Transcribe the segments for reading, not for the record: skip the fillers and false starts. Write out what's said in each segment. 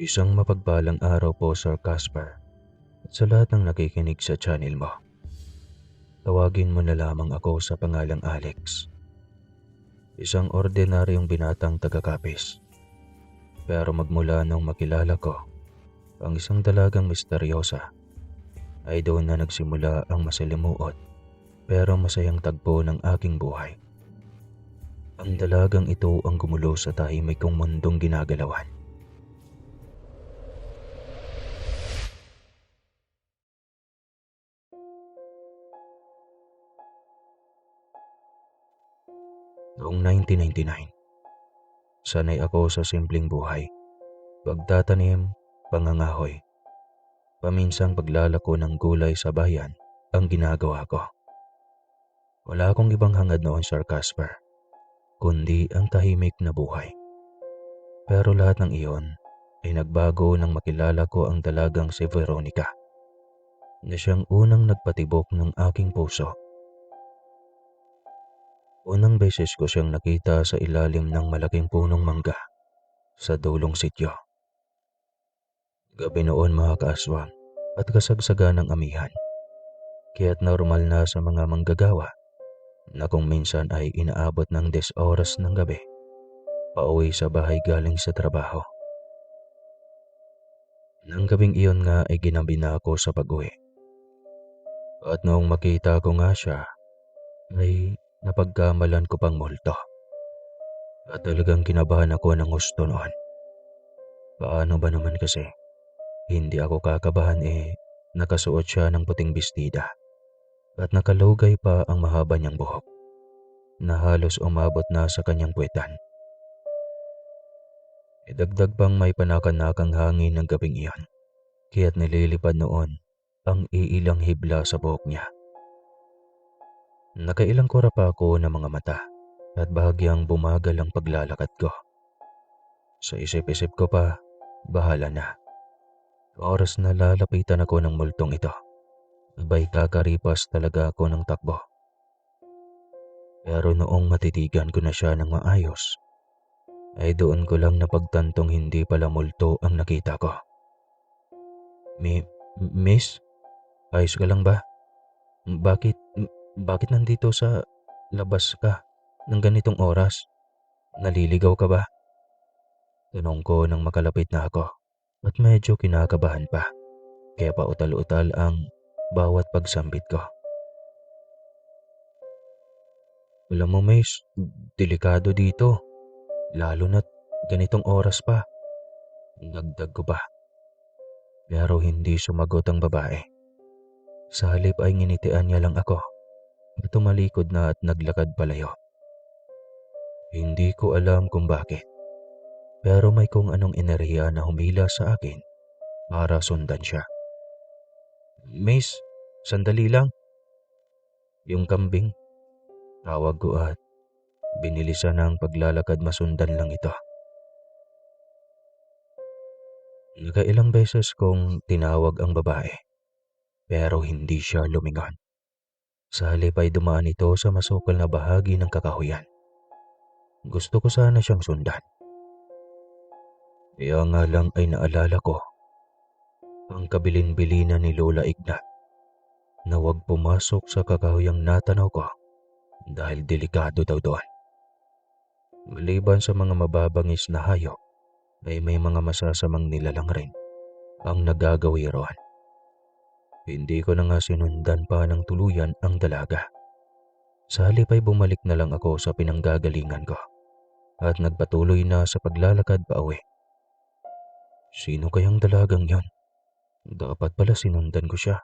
Isang mapagpalang araw po, Sir Casper, at sa lahat ng nakikinig sa channel mo. Tawagin mo na lamang ako sa pangalang Alex. Isang ordinaryong binatang taga-Capiz. Pero magmula nung makilala ko ang isang dalagang misteryosa, ay doon na nagsimula ang masalimuot pero masayang tagpo ng aking buhay. Ang dalagang ito ang gumulo sa tahimik kong mundong ginagalawan. Noong 1999, sanay ako sa simpleng buhay. Pagtatanim, pangangahoy, paminsang paglalako ng gulay sa bayan ang ginagawa ko. Wala akong ibang hangad noon, Sir Casper, kundi ang tahimik na buhay. Pero lahat ng iyon ay nagbago nang makilala ko ang dalagang si Veronica, na siyang unang nagpatibok ng aking puso. Unang beses ko siyang nakita sa ilalim ng malaking punong mangga sa dulong sityo. Gabi noon, mga kaaswang, at kasagsagan ng amihan. Kaya't normal na sa mga manggagawa na kung minsan ay inaabot ng 10 oras ng gabi pauwi sa bahay galing sa trabaho. Nang gabing iyon nga ay ginabi na ako sa pag-uwi. At noong makita ko nga siya ay napagkamalan ko pang multo. At talagang kinabahan ako ng husto noon. Paano ba naman kasi? Hindi ako kakabahan, nakasuot siya ng puting bestida at nakalugay pa ang mahaba niyang buhok na halos umabot na sa kanyang puwetan. Idagdag pang may panakanakang hangin ng gabing iyon, kaya't nililipad noon ang iilang hibla sa buhok niya. Nakailang kora pa ako ng mga mata at bahagyang bumagal ang paglalakad ko. Sa isip-isip ko pa, bahala na. Oras na lalapitan ako ng multong ito, abay kakaripas talaga ako ng takbo. Pero noong matitigan ko na siya ng maayos, ay doon ko lang napagtantong hindi pala multo ang nakita ko. Miss? Ayos ka lang ba? Bakit, bakit nandito sa labas ka ng ganitong oras? Naliligaw ka ba? Tanong ko nang makalapit na ako at medyo kinakabahan pa, kaya pautal-utal ang bawat pagsambit ko. Alam mo, miss, delikado dito, lalo na't ganitong oras pa. Dagdag ko pa. Pero hindi sumagot ang babae. Sa halip ay nginitian niya lang ako at tumalikod na at naglakad palayo. Hindi ko alam kung bakit, pero may kung anong enerhiya na humila sa akin para sundan siya. Miss, sandali lang. Yung kambing, tawag ko at binilisan ng paglalakad masundan lang ito. Nakailang beses kong tinawag ang babae, pero hindi siya lumingon. Sa halip ay dumaan ito sa masukal na bahagi ng kakahuyan. Gusto ko sana siyang sundan. Kaya nga lang ay naalala ko ang kabilin-bilinan ni Lola Ignat na huwag pumasok sa kakahuyang natanaw ko dahil delikado daw doon. Maliban sa mga mababangis na hayop, ay may mga masasamang nilalang rin ang nagagawi roon. Hindi ko na nga sinundan pa ng tuluyan ang dalaga. Sa halip ay bumalik na lang ako sa pinanggagalingan ko at nagpatuloy na sa paglalakad pauwi. Sino kayang dalagang yon? Dapat pala sinundan ko siya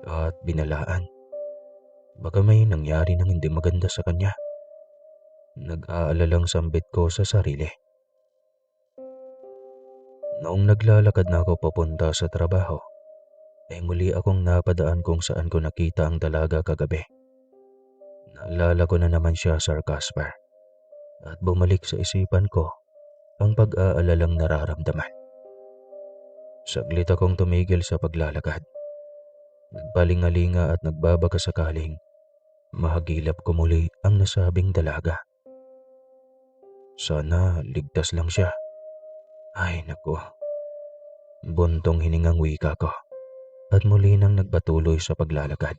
at binalaan. Baka may nangyari nang hindi maganda sa kanya. Nag-aalalang sambit ko sa sarili. Noong naglalakad na ako papunta sa trabaho, ay muli akong napadaan kung saan ko nakita ang dalaga kagabi. Naalala ko na naman siya, Sir Casper, at bumalik sa isipan ko ang pag-aalalang nararamdaman. Saglit akong tumigil sa paglalakad. Nagpalingalinga at nagbabaka sakaling mahagilap ko muli ang nasabing dalaga. Sana ligtas lang siya. Ay naku, Buntong hiningang wika ko at muli nang nagpatuloy sa paglalakad.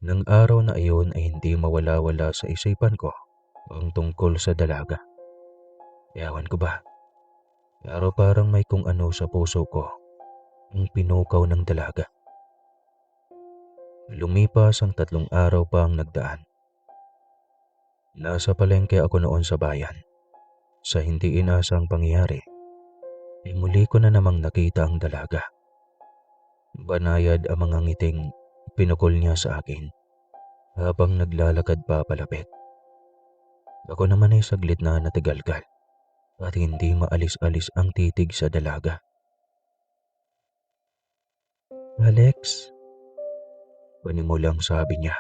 Nang araw na iyon ay hindi mawala-wala sa isipan ko ang tungkol sa dalaga. Ewan ko ba, pero parang may kung ano sa puso ko ang pinukaw ng dalaga. Lumipas ang 3 araw pa ang nagdaan. Nasa palengke ako noon sa bayan. Sa hindi inasang pangyayari, ay muli ko na namang nakita ang dalaga. Banayad ang mga ngiting pinukol niya sa akin habang naglalakad pa palapit. Ako naman ay saglit na natigalgal at hindi maalis-alis ang titig sa dalaga. Alex, panimulang sabi niya.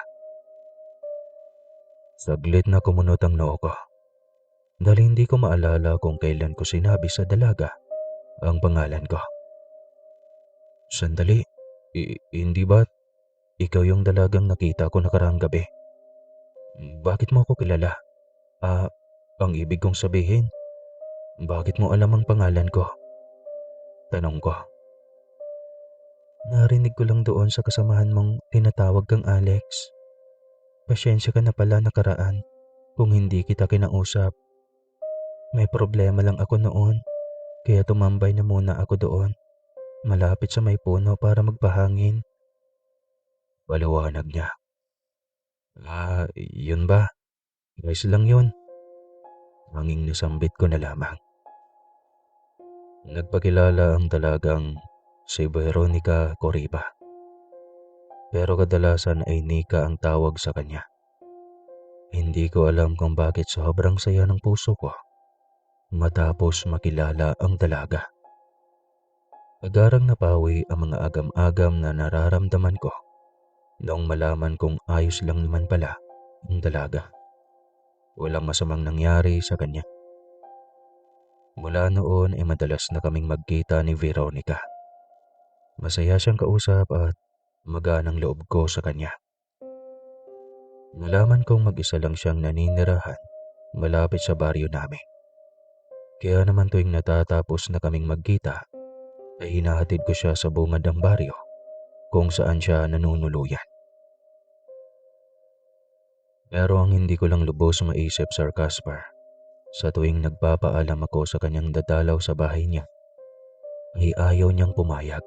Saglit na kumunot ang noo ko dahil hindi ko maalala kung kailan ko sinabi sa dalaga ang pangalan ko. Sandali, hindi ba ikaw yung dalagang nakita ko nakaraang gabi? Bakit mo ako kilala? Ah, ang ibig kong sabihin, bakit mo alam ang pangalan ko? Tanong ko. Narinig ko lang doon sa kasamahan mong tinatawag kang Alex. Pasyensya ka na pala nakaraan kung hindi kita kinausap. May problema lang ako noon, kaya tumambay na muna ako doon, malapit sa may puno para magpahangin. Paliwanag niya. Yun ba? Guys lang yun. Hanging nasambit ko na lamang. Nagpakilala ang dalagang si Veronica Coriba. Pero kadalasan ay Nika ang tawag sa kanya. Hindi ko alam kung bakit sobrang saya ng puso ko matapos makilala ang dalaga. Agarang napawi ang mga agam-agam na nararamdaman ko noong malaman kong ayos lang naman pala ang dalaga. Walang masamang nangyari sa kanya. Mula noon ay madalas na kaming magkita ni Veronica. Masaya siyang kausap at maganang loob ko sa kanya. Nalaman kong mag-isa lang siyang naninirahan malapit sa baryo namin. Kaya naman tuwing natatapos na kaming magkita, ay hinahatid ko siya sa bungad ng baryo kung saan siya nanunuluyan. Pero ang hindi ko lang lubos maisip, Sir Casper, sa tuwing nagpapaalam ako sa kanyang dadalaw sa bahay niya, ay ayaw niyang pumayag.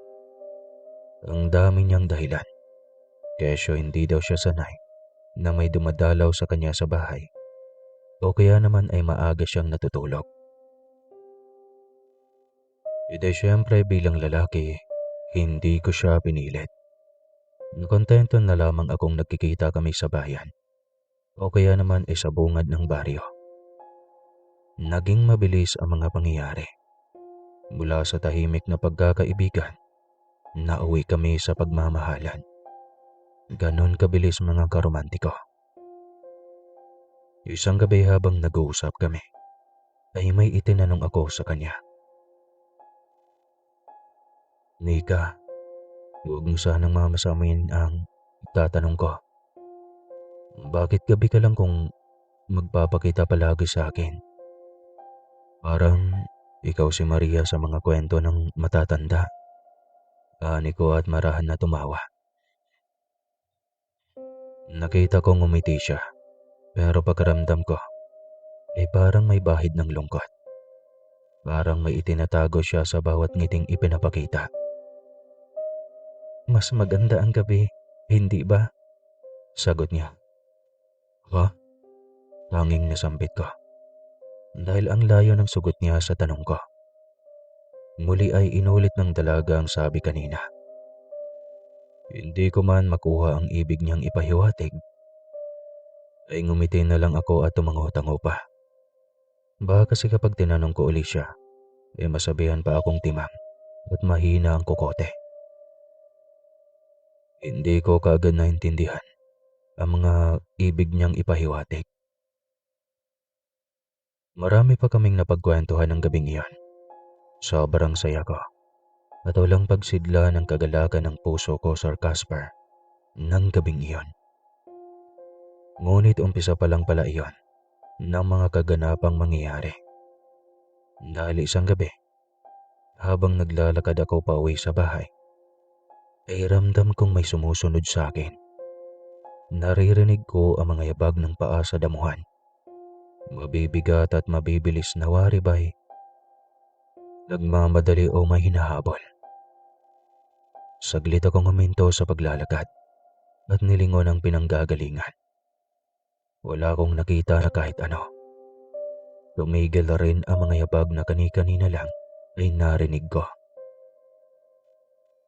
Ang dami niyang dahilan. Kesyo hindi daw siya sanay na may dumadalaw sa kanya sa bahay o kaya naman ay maaga siyang natutulog. Edi syempre bilang lalaki, hindi ko siya pinilit. Nakontento na lamang akong nagkikita kami sa bayan o kaya naman ay sa bungad ng baryo. Naging mabilis ang mga pangyayari. Mula sa tahimik na pagkakaibigan, nauwi kami sa pagmamahalan. Ganon kabilis mga karomantiko. Isang gabi habang nag-uusap kami, ay may itinanong ako sa kanya. Nika, huwag mo sanang mamasamin ang tatanong ko. Bakit gabi ka lang kung magpapakita palagi sa akin? Parang ikaw si Maria sa mga kwento ng matatanda. Ani ko at marahan na tumawa. Nakita kong ngumiti siya, pero pagkaramdam ko ay parang may bahid ng lungkot. Parang may itinatago siya sa bawat ngiting ipinapakita. Mas maganda ang gabi, hindi ba? Sagot niya. Ha? Tanging nasambit ko. Dahil ang layo ng sugot niya sa tanong ko. Muli ay inulit ng dalaga ang sabi kanina. Hindi ko man makuha ang ibig niyang ipahiwatig, ay ngumiti na lang ako at tumango-tango pa. Baka kasi kapag tinanong ko uli siya, ay masabihan pa akong timang at mahina ang kukote. Hindi ko kaagad naintindihan ang mga ibig niyang ipahiwatig. Marami pa kaming napagkwentuhan ng gabing iyon. Sobrang saya ko at walang pagsidla ng kagalakan ng puso ko, Sir Casper, ng gabing iyon. Ngunit umpisa pa lang pala iyon ng mga kaganapang mangyayari. Dahil isang gabi, Habang naglalakad ako pauwi sa bahay, ay ramdam kong may sumusunod sa akin. Naririnig ko ang mga yabag ng paa sa damuhan. Mabibigat at mabibilis na waribay, nagmamadali o may hinahabol. Saglit akong huminto sa paglalakad at nilingon ang pinanggagalingan. Wala akong nakita na kahit ano. Tumigil na rin ang mga yabag na kani-kanina lang ay narinig ko.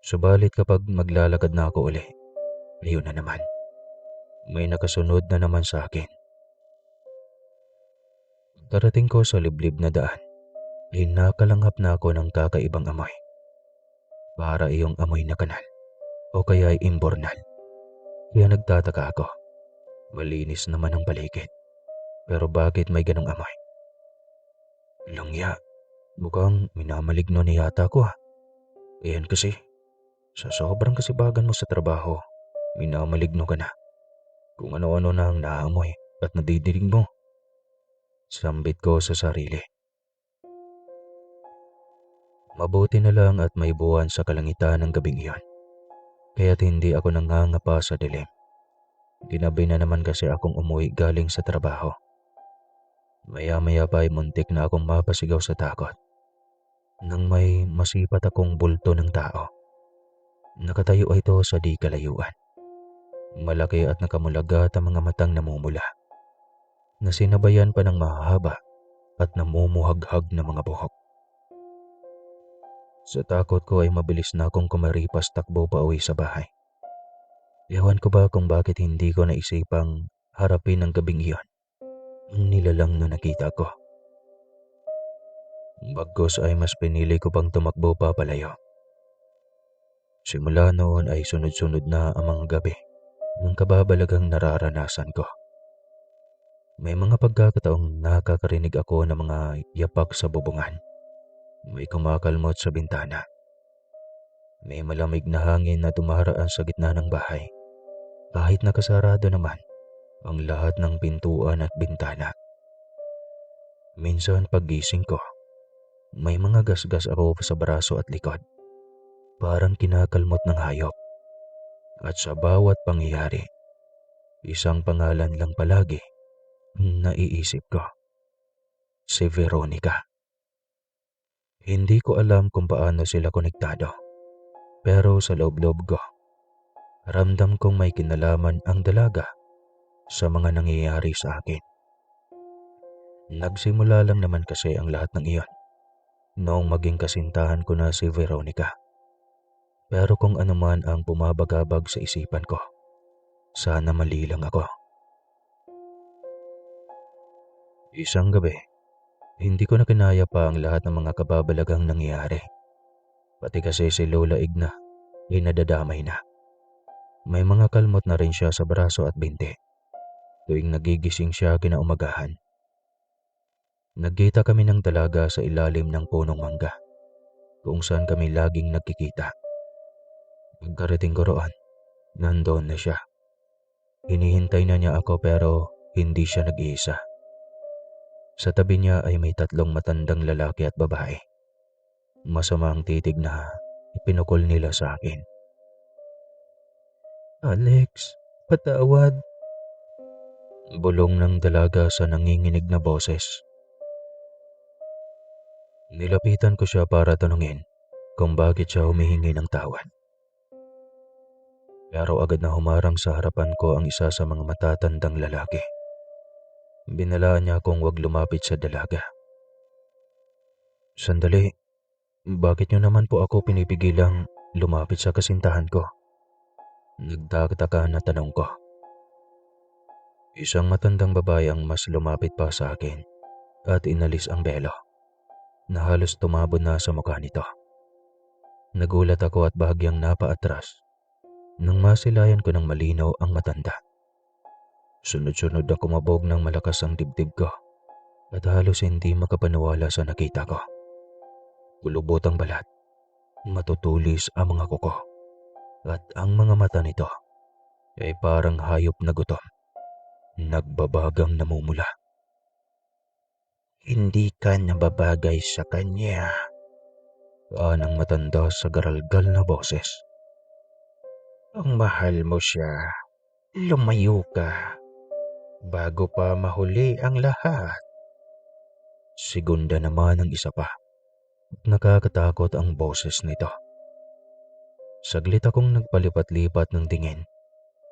Subalit kapag maglalakad na ako uli, ayun na naman. May nakasunod na naman sa akin. Darating ko sa liblib na daan, ay nakalanghap na ako ng kakaibang amoy. Para iyong amoy na kanal o kaya ay imbornal. Kaya nagtataka ako. Malinis naman ang paligid. Pero bakit may ganong amoy? Langya, mukhang minamaligno na yata ako ha. Ayan kasi, sa sobrang kasibagan mo sa trabaho, minamaligno ka na. Kung ano-ano na ang naamoy at nadidinig mo. Sambit ko sa sarili. Mabuti na lang at may buwan sa kalangitan ng gabing iyon. Kaya't hindi ako nangangapa sa dilim. Ginabi na naman kasi akong umuwi galing sa trabaho. Maya-maya pa ay muntik na akong mapasigaw sa takot. Nang may masipat akong bulto ng tao. Nakatayo ito sa di kalayuan. Malaki at nakamulagat ang mga matang namumula. Nasinabayan pa ng mahahaba at namumuhaghag na mga buhok. Sa takot ko ay mabilis na akong kumaripas takbo pa uwi sa bahay. Ewan ko ba kung bakit hindi ko naisipang harapin ang gabing iyon. Ang nilalang na nakita ko. Bagkus ay mas pinili ko pang tumakbo pa palayo. Simula noon ay sunod-sunod na ang mga gabi ng kababalagang nararanasan ko. May mga pagkakataong nakakarinig ako ng mga yapak sa bubungan. May kumakalmot sa bintana. May malamig na hangin na dumaraan sa gitna ng bahay. Kahit nakasarado naman ang lahat ng pintuan at bintana. Minsan paggising ko, may mga gasgas ako sa braso at likod. Parang kinakalmot ng hayop. At sa bawat pangyayari, isang pangalan lang palagi ang naiisip ko. Si Veronica. Hindi ko alam kung paano sila konektado. Pero sa loob-loob ko, ramdam kong may kinalaman ang dalaga sa mga nangyayari sa akin. Nagsimula lang naman kasi ang lahat ng iyon noong maging kasintahan ko na si Veronica. Pero kung ano man ang bumabagabag sa isipan ko, sana mali lang ako. Isang gabi, hindi ko na kinaya pa ang lahat ng mga kababalagang nangyayari. Pati kasi si Lola Igna ay nadadamay na. May mga kalmot na rin siya sa braso at binti. Tuwing nagigising siya kinaumagahan. Nagkita kami ng dalaga sa ilalim ng punong mangga, kung saan kami laging nagkikita. Pagkarating ko roon, nandoon na siya. Hinihintay na niya ako pero hindi siya nag-iisa. Sa tabi niya ay may tatlong matandang lalaki at babae. Masama ang titig na ipinukol nila sa akin. Alex, patawad. Bulong ng dalaga sa nanginginig na boses. Nilapitan ko siya para tanungin kung bakit siya humihingi ng tawad. Pero agad na humarang sa harapan ko ang isa sa mga matatandang lalaki. Binalaan niya akong huwag lumapit sa dalaga. Sandali, bakit niyo naman po ako pinipigilang lumapit sa kasintahan ko? Nagtataka na tanong ko. Isang matandang babae ang mas lumapit pa sa akin at inalis ang belo na halos tumabon na sa mukha nito. Nagulat ako at bahagyang napaatras nang masilayan ko ng malinaw ang matanda. Sunod-sunod na kumabog ng malakas ang dibdib ko at halos hindi makapaniwala sa nakita ko. Kulubot ang balat, matutulis ang mga kuko at ang mga mata nito ay parang hayop na gutom. Nagbabagang namumula. Hindi ka nababagay sa kanya. Ang matanda sa garalgal na boses. Ang mahal mo siya. Lumayo ka bago pa mahuli ang lahat. Segunda naman ang isa pa. Nakakatakot ang boses nito. Saglit akong nagpalipat-lipat ng tingin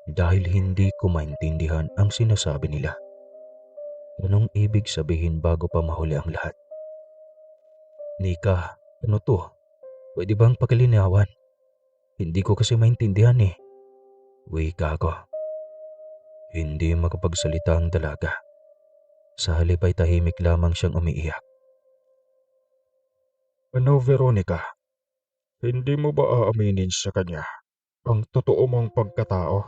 dahil hindi ko maintindihan ang sinasabi nila. Anong ibig sabihin bago pa mahuli ang lahat? Nika, ano to? Pwede bang pakilinawan? Hindi ko kasi maintindihan eh. Wika ko. Hindi makapagsalita ang dalaga. Sa halip ay tahimik lamang siyang umiiyak. Ano, Veronica? Hindi mo ba aaminin sa kanya ang totoo mong pagkatao?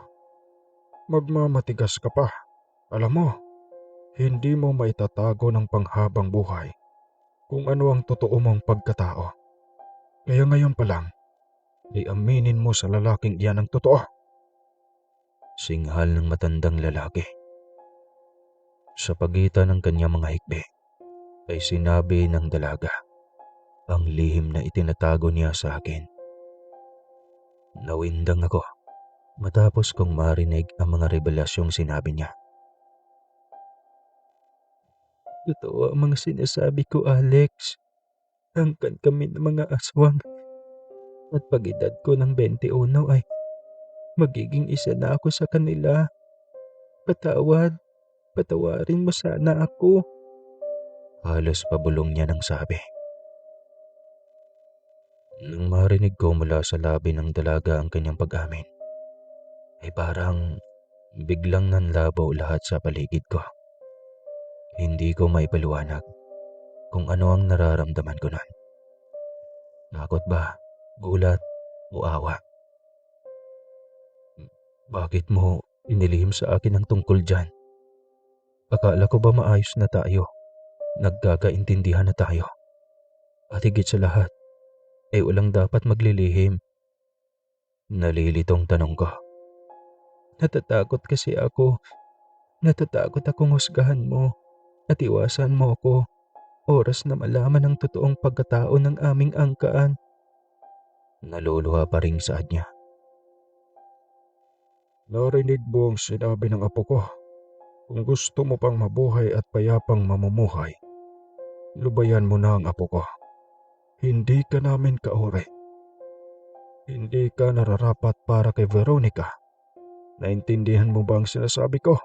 Magmamatigas ka pa. Alam mo, hindi mo maitatago ng panghabang buhay kung ano ang totoo mong pagkatao. Kaya ngayon pa lang, ay aminin mo sa lalaking iyan ang totoo. Singhal ng matandang lalaki. Sa pagitan ng kanyang mga hikbi, ay sinabi ng dalaga ang lihim na itinatago niya sa akin. Nawindang ako matapos kong marinig ang mga revelasyong sinabi niya. Totoo ang mga sinasabi ko, Alex. Angkan kami ng mga aswang. At pag edad ko ng 21 ay magiging isa na ako sa kanila. Patawarin mo sana ako. Halos pabulong niya ng sabi. Nang marinig ko mula sa labi ng dalaga ang kanyang pag-amin, ay parang biglang nanlabaw lahat sa paligid ko. Hindi ko maipaliwanag kung ano ang nararamdaman ko noon. Takot ba? Gulat? O awa? Bakit mo inilihim sa akin ang tungkol dyan? Akala ko ba maayos na tayo? Nagkakaintindihan na tayo? At higit sa lahat, ay walang dapat maglilihim. Nalilitong tanong ko. Natatakot kasi ako. Natatakot akong husgahan mo at iwasan mo ako. Oras na malaman ang totoong pagkatao ng aming angkaan. Naluluha pa rin saad niya. Narinig mo ang sinabi ng apo ko. Kung gusto mo pang mabuhay at payapang mamumuhay, lubayan mo na ang apo ko. Hindi ka namin kauri. Hindi ka nararapat para kay Veronica. Naintindihan mo ba ang sinasabi ko?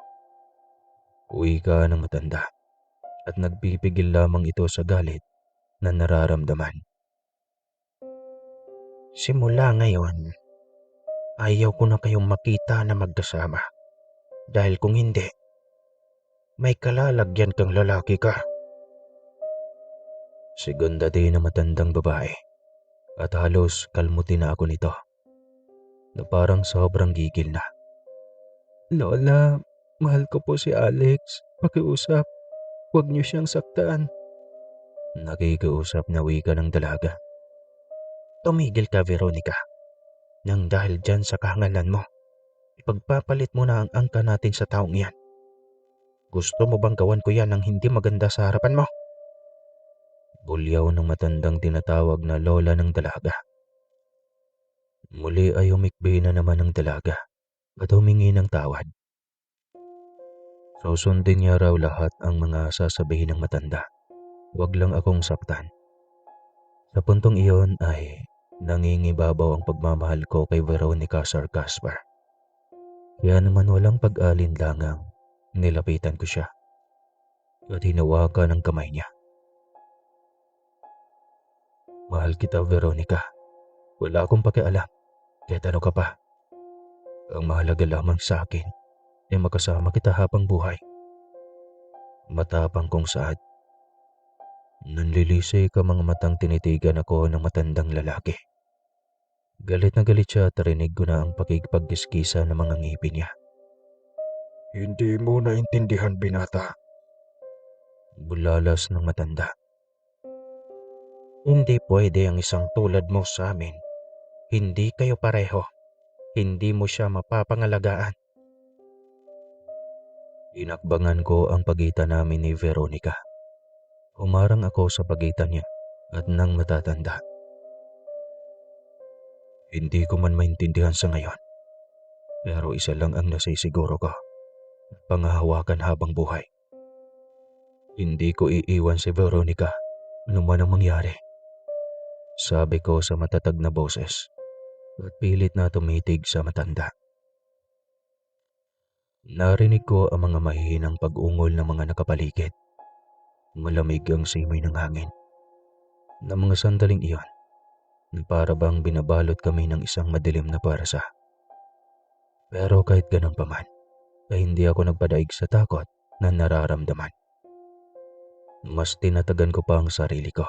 Uwi ka ng matanda at nagpipigil lamang ito sa galit na nararamdaman. Simula ngayon, ayaw ko na kayong makita na magkasama. Dahil kung hindi, may kalalagyan kang lalaki ka. Segunda din na matandang babae at halos kalmutin na ako nito na parang sobrang gigil na. Lola, mahal ko po si Alex. Pakiusap, huwag niyo siyang saktan. Nakikiusap na wika ng dalaga. Tumigil ka, Veronica. Nang dahil dyan sa kahangalan mo, ipagpapalit mo na ang angka natin sa taong yan. Gusto mo bang gawan ko yan ng hindi maganda sa harapan mo? Bulyaw ng matandang tinatawag na lola ng dalaga. Muli ay umikbi na naman ang dalaga at humingi ng tawad. Susundin niya raw lahat ang mga sasabihin ng matanda. Huwag lang akong saktan. Sa puntong iyon ay nangingibabaw ang pagmamahal ko kay Veronica Sir Casper. Kaya naman walang pag-alinlangang nilapitan ko siya at hinawakan ang kamay niya. Mahal kita, Veronica. Wala akong pakialam kahit ano ka pa. Ang mahalaga lamang sa akin ay makasama kita habang buhay. Matapang kong saad. Nanlilisay ka mga matang tinitigan ako ng matandang lalaki. Galit na galit siya at rinig ko na ang pakikipagkiskisa ng mga ngipin niya. Hindi mo naintindihan, binata. Bulalas ng matanda. Hindi pwede ang isang tulad mo sa amin. Hindi kayo pareho. Hindi mo siya mapapangalagaan. Inakbangan ko ang pagitan namin ni Veronica. Humarang ako sa pagitan niya at nang matatanda. Hindi ko man maintindihan sa ngayon, pero isa lang ang nasisiguro ko, pangahawakan habang buhay. Hindi ko iiwan si Veronica, ano man ang mangyari. Sabi ko sa matatag na boses at pilit na tumitig sa matanda. Narinig ko ang mga mahihinang pag-ungol ng mga nakapaligid. Malamig ang simoy ng hangin. Na mga sandaling iyon, na para bang binabalot kami ng isang madilim na parasa. Pero kahit ganun pa man, ay hindi ako nagpadaig sa takot na nararamdaman. Mas tinatagan ko pa ang sarili ko,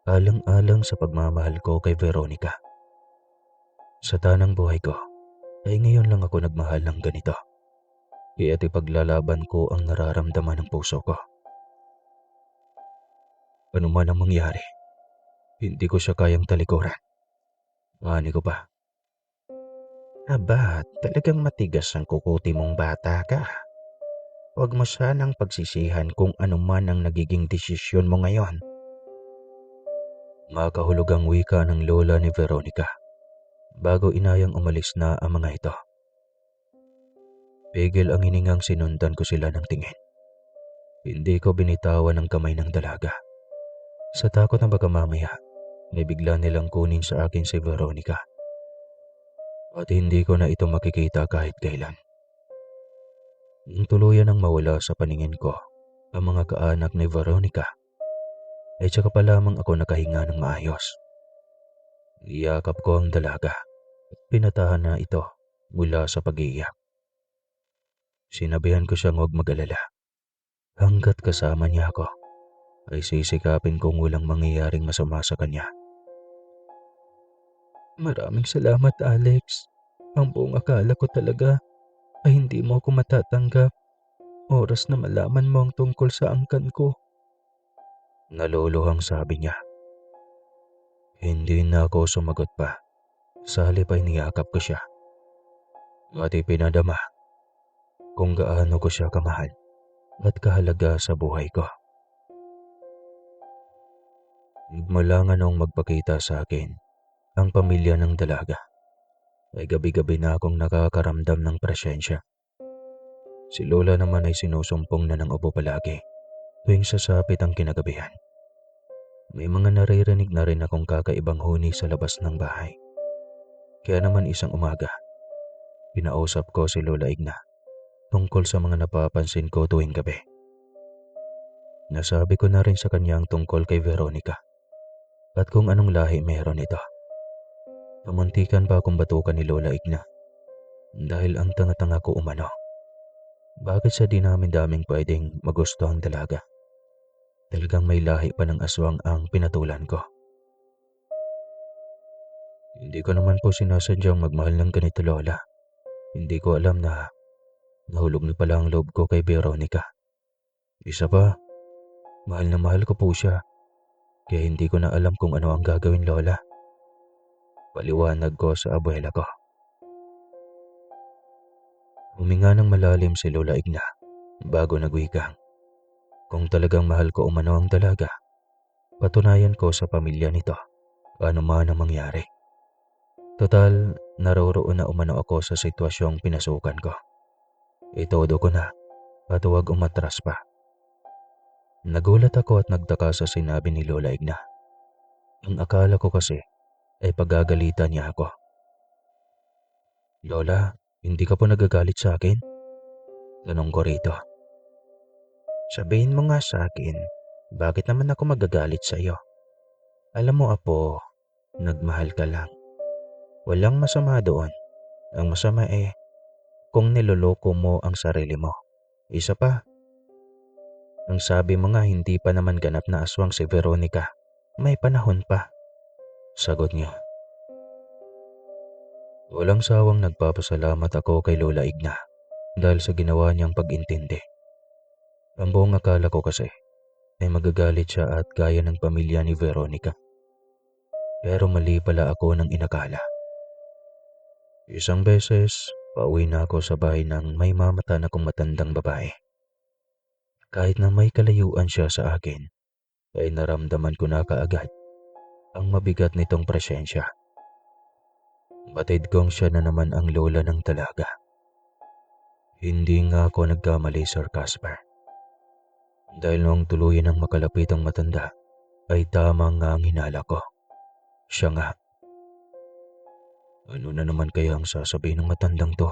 alang-alang sa pagmamahal ko kay Veronica. Sa tanang buhay ko, ay ngayon lang ako nagmahal ng ganito. Kaya't ipaglalaban ko ang nararamdaman ng puso ko. Ano man ang mangyari, hindi ko siya kayang talikuran. Ani ko pa. Aba, talagang matigas ang kukuti mong bata ka. Huwag mo sanang pagsisihan kung ano man ang nagiging desisyon mo ngayon. Makahulugang wika ng lola ni Veronica bago inayang umalis na ang mga ito. Pigil ang hiningang sinundan ko sila ng tingin. Hindi ko binitawan ang kamay ng dalaga. Sa takot na baka mamaya, may bigla nilang kunin sa akin si Veronica. At hindi ko na ito makikita kahit kailan. Nang tuluyan ang mawala sa paningin ko ang mga kaanak ni Veronica, ay tsaka pa lamang ako nakahinga ng maayos. Iyakap ko ang dalaga at pinatahan na ito mula sa pag-iiyak. Sinabihan ko siyang huwag mag-alala. Hanggat kasama niya ako, ay sisikapin kong walang mangyayaring masama sa kanya. Maraming salamat, Alex. Ang buong akala ko talaga ay hindi mo ako matatanggap. Oras na malaman mo ang tungkol sa angkan ko. Naluluhang sabi niya. Hindi na ako sumagot pa. Sa halip ay niyakap ko siya. At ipinadama kung gaano ko siya kamahal at kahalaga sa buhay ko. Mula nga nung magpakita sa akin ang pamilya ng dalaga, ay gabi-gabi na akong nakakaramdam ng presensya. Si Lola naman ay sinusumpong na ng ubo palagi tuwing sasapit ang kinagabihan. May mga naririnig na rin akong kakaibang huni sa labas ng bahay. Kaya naman isang umaga, pinausap ko si Lola Igna tungkol sa mga napapansin ko tuwing gabi. Nasabi ko na rin sa kanya ang tungkol kay Veronica at kung anong lahi meron ito. Pamuntikan pa akong batukan ni Lola Igna dahil ang tanga-tanga ko umano. Bakit sa di namin daming pwedeng magusto ang dalaga? Talagang may lahi pa ng aswang ang pinatulan ko. Hindi ko naman po sinasadyang magmahal ng ganito, Lola. Hindi ko alam na nahulog na pala ang loob ko kay Veronica. Isa pa, mahal na mahal ko po siya. Kaya hindi ko na alam kung ano ang gagawin, Lola. Paliwanag ko sa abuela ko. Huminga ng malalim si Lola Igna bago nagwikang. Kung talagang mahal ko umano ang dalaga, patunayan ko sa pamilya nito ano man ang mangyari. Total, naroroon na umano ako sa sitwasyong pinasukan ko. Itodo ko na at huwag umatras pa. Nagulat ako at nagtaka sa sinabi ni Lola Igna. Ang akala ko kasi ay pagagalitan niya ako. Lola, hindi ka po nagagalit sa akin? Tanong ko rito. Sabihin mo nga sa akin, bakit naman ako magagalit sa iyo? Alam mo, Apo, nagmahal ka lang. Walang masama doon. Ang masama kung niloloko mo ang sarili mo. Isa pa, ang sabi mo nga hindi pa naman ganap na aswang si Veronica. May panahon pa. Sagot niya. Walang sawang nagpapasalamat ako kay Lola Igna dahil sa ginawa niyang pag-intindi. Ang buong akala ko kasi ay magagalit siya at gaya ng pamilya ni Veronica. Pero mali pala ako ng inakala. Isang beses, pauwi na ako sa bahay ng may mamatan akong matandang babae. Kahit na may kalayuan siya sa akin, ay naramdaman ko na kaagad ang mabigat nitong presensya. Batid kong siya na naman ang lola ng dalaga. Hindi nga ako nagkamali, Sir Casper. Dahil noong tuluyan ng makalapit ang matanda, ay tama nga ang hinala ko. Siya nga. Ano na naman kaya ang sasabihin ng matandang to?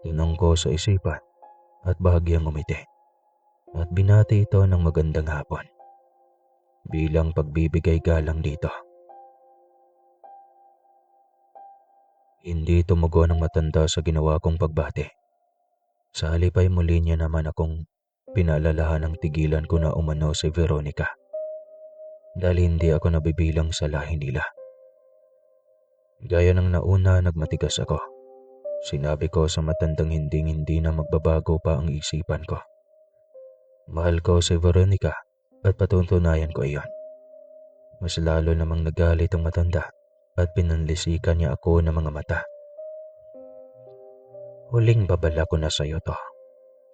Tinang ko sa isipan at bahagyang umiti at binati ito ng magandang hapon bilang pagbibigay galang dito. Hindi tumugon ang matanda sa ginawa kong pagbati. Sa halip ay muli niya naman akong pinaalalahan ng tigilan ko na umano si Veronica dahil hindi ako nabibilang sa lahi nila. Gaya ng nauna, nagmatigas ako. Sinabi ko sa matandang hindi na magbabago pa ang isipan ko. Mahal ko si Veronica at patutunayan ko iyon. Mas lalo namang nagalit ang matanda at pinanlisikan niya ako ng mga mata. Huling babala ko na sa'yo to.